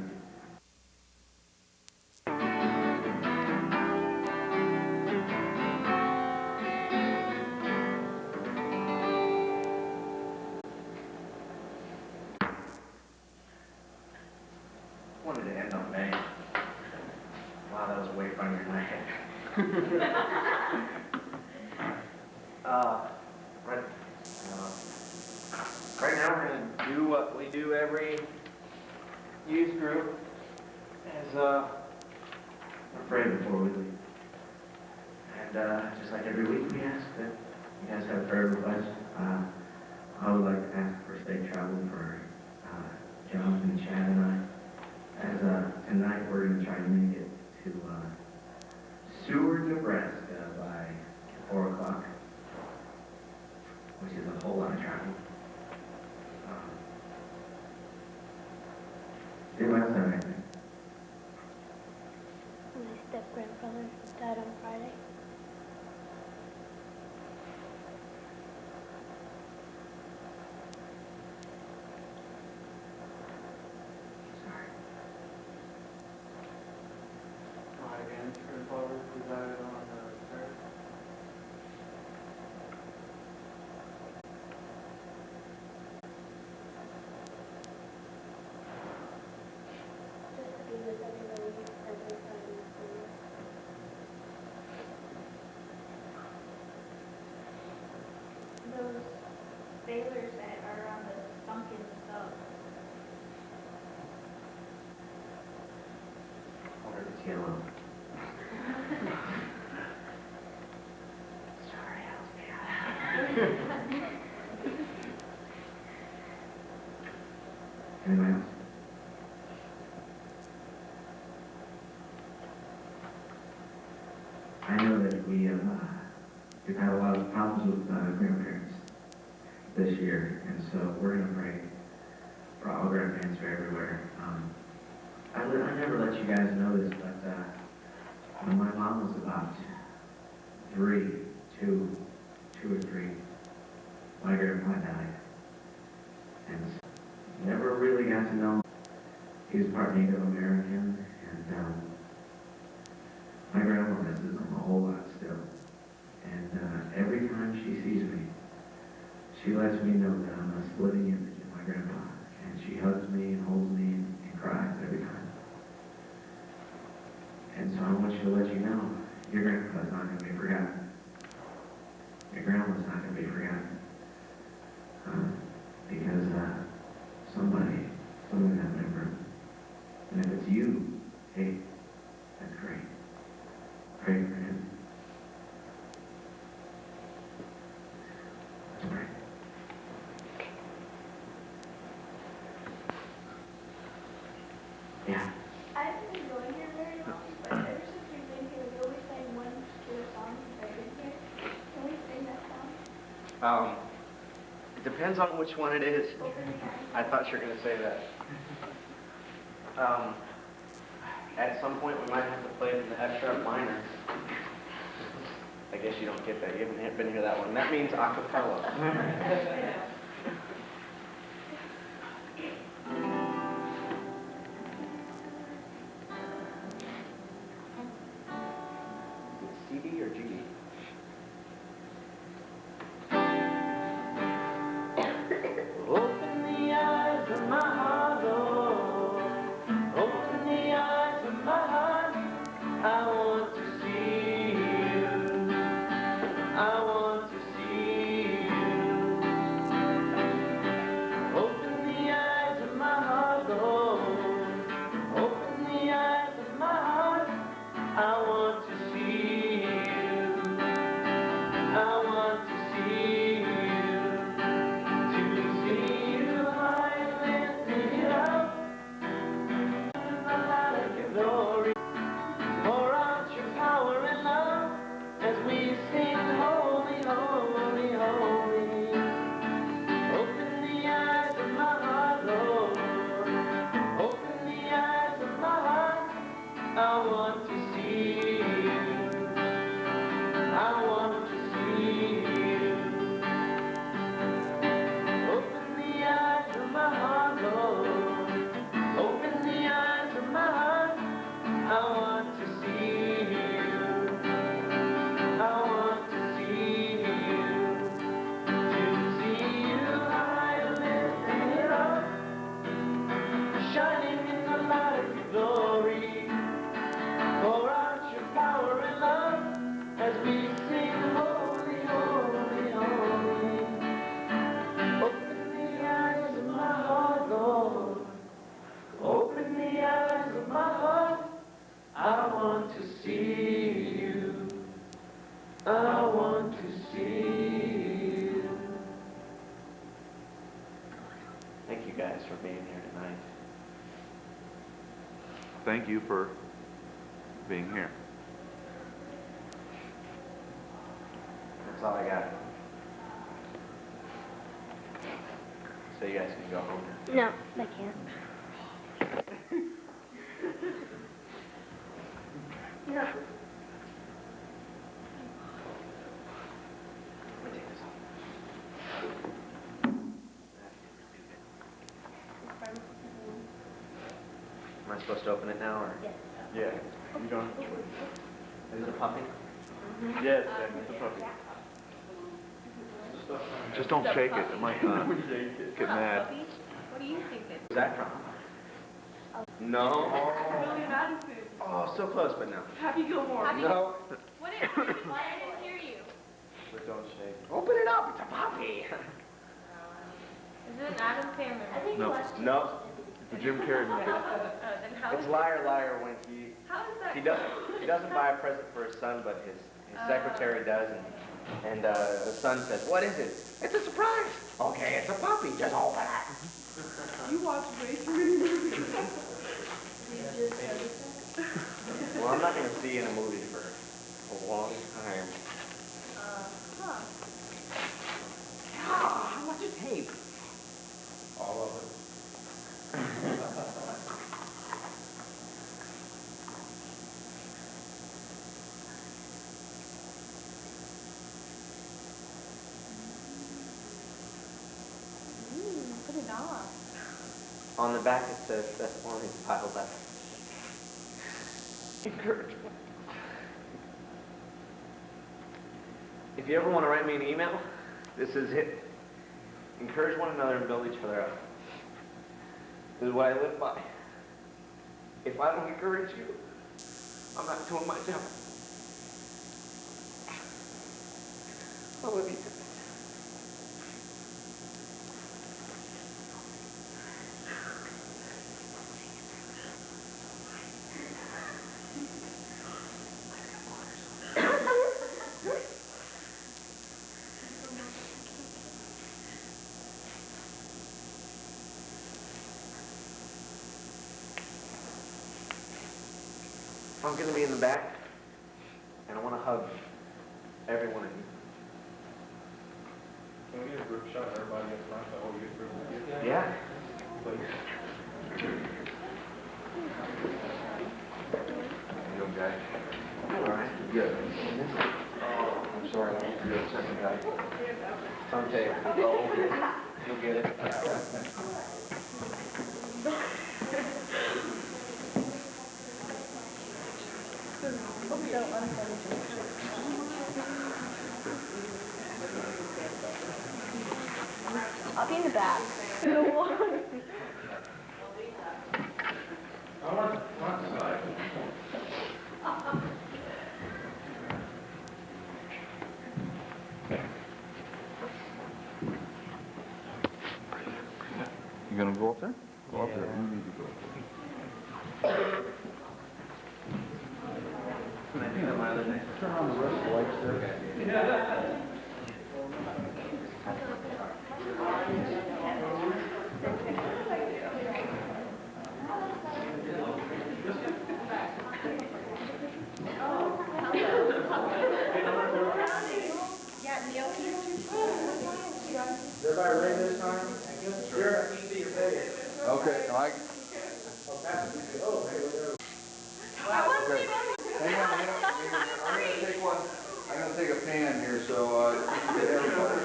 Wanted to end on May. Wow, that was way funnier than I had. Right now we're going to do what we do every youth group, as pray before we leave. And just like every week we ask that you guys have prayer requests. I would like to ask for safe travel for Jonathan, Chad, and I, as tonight we're going to try to make it to Seward, Nebraska by 4 o'clock, which is a whole lot of travel. Did last time, I think. My step-grandfather died on Friday. My grandfather who died on the 3rd. Just to be with everybody as they started in school. Those sailors that are on the sunken sub. It's yellow. Sorry, I was bad. Anyone else? I know that we've had a lot of problems with grandparents this year, and so we're going to pray for all grandparents for everywhere. I never let you guys know this, but when my mom was about two or three, my grandpa died. And never really got to know. He was part Native American, and my grandma misses him a whole lot still. And every time she sees me, she lets me know that I'm a splitting image of my grandpa. And she hugs me and holds me and cries every time. And so I want you to let you know, your grandpa's not going to be forgotten. Your grandma's not going to be forgotten. Because somebody has never. And if it's you, hey, that's great. Pray for him. Let's pray. Yeah. I haven't been going here very long, but ever since we've been here, we always sang one particular song since I've been here. Can we sing that song? It depends on which one it is. Open the eyes. I thought you were going to say that. At some point, we might have to play it in the F sharp minor. I guess you don't get that. You haven't been here that one. That means a cappella. CD or GD? Open the eyes of my heart, Lord. Open the eyes of my heart. I want to see you. I want to see you. Open the eyes of my heart, Lord. Open the eyes of my heart. I want to see you. I want to see you. To see you high and lifted up in the light of your glory. Pour out your power and love as we sing holy, holy, holy. Open the eyes of my heart, Lord. Open the eyes of my heart. I want to see you. I want to see you. Open the eyes of my heart, Lord. Open the eyes of my heart. I want to see you. I want to see you. To see you high and lifted up, shining in the light of your glory. For thank you for being here. That's all I got. So you guys can go home. No, I can't. No. Let me take this off. Am I supposed to open it now, or? Yes. Yeah, you don't. Is it puppy? Yes, it's a puppy. Just don't shake it. It might get mad. What do you think it? Where's that from? No. Oh, so close, but no. Happy Gilmore. No. What is it? Why I didn't hear you? But don't shake. Open it up. It's a puppy. Is it an Adam Sandler? I think No. you watched No. The Jim Carrey movie. Then how It's is liar, liar when how is that? he doesn't buy a present for his son, but his secretary does, and the son says, "What is it?" "It's a surprise." "Okay, it's a puppy. Just open it." You watch way too many movies. Well, I'm not going to see you in a movie for a long time. How much is tape? All of it. Put it on. On the back it says Thessalonians piled up. Encouragement. If you ever want to write me an email, this is it. Encourage one another and build each other up. This is what I live by. If I don't encourage you, I'm not doing my job. I love you. I'm going to be in the back, and I want to hug every one of you. Can we get a group shot of everybody in front, the whole youth group? Yeah. Please. You okay? All right. Good. I'm sorry, I don't do it second time. It's on tape. You'll get it. I'll be in the back. I want the front side. You gonna go up there? Go up there. You need to go. I think that my other name. Turn on the rest of the lights there. Everybody ready this time? Sure. Okay, I. Hang on. I'm gonna take a pan here, so, get everybody.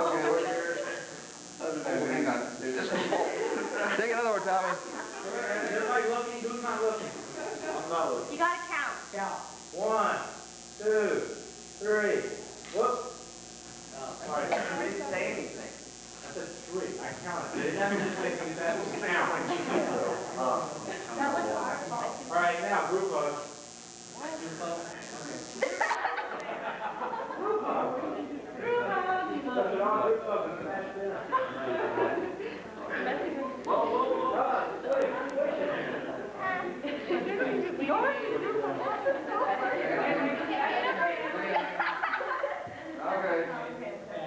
Okay, look here. Hang on. Take another one, Tommy. Everybody looking, who's not looking? I'm not looking. You gotta count. Count. 1, 2, 3. Whoop. Sorry, I didn't say anything. I said 3. I counted. I didn't have to say that sound. All right, now group hug. Group hug. Group hug. Put it on, group hug, and smash it in. Whoa, whoa, whoa. Okay.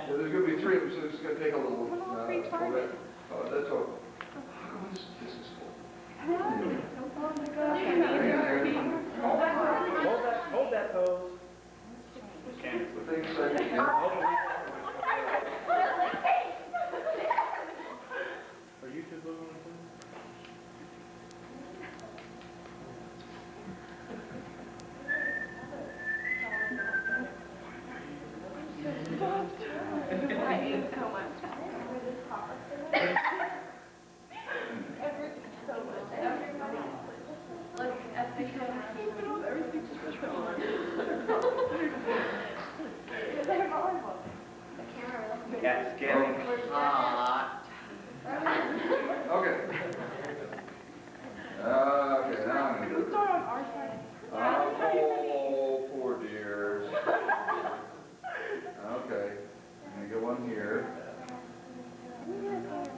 Well, there's gonna be 3 of them, so it's gonna take a little, bit. Oh, that's all. How come this is full? Hold that pose. Are you two moving? Yes, getting hot. Okay. Okay, now I'm gonna do it. Start on our side.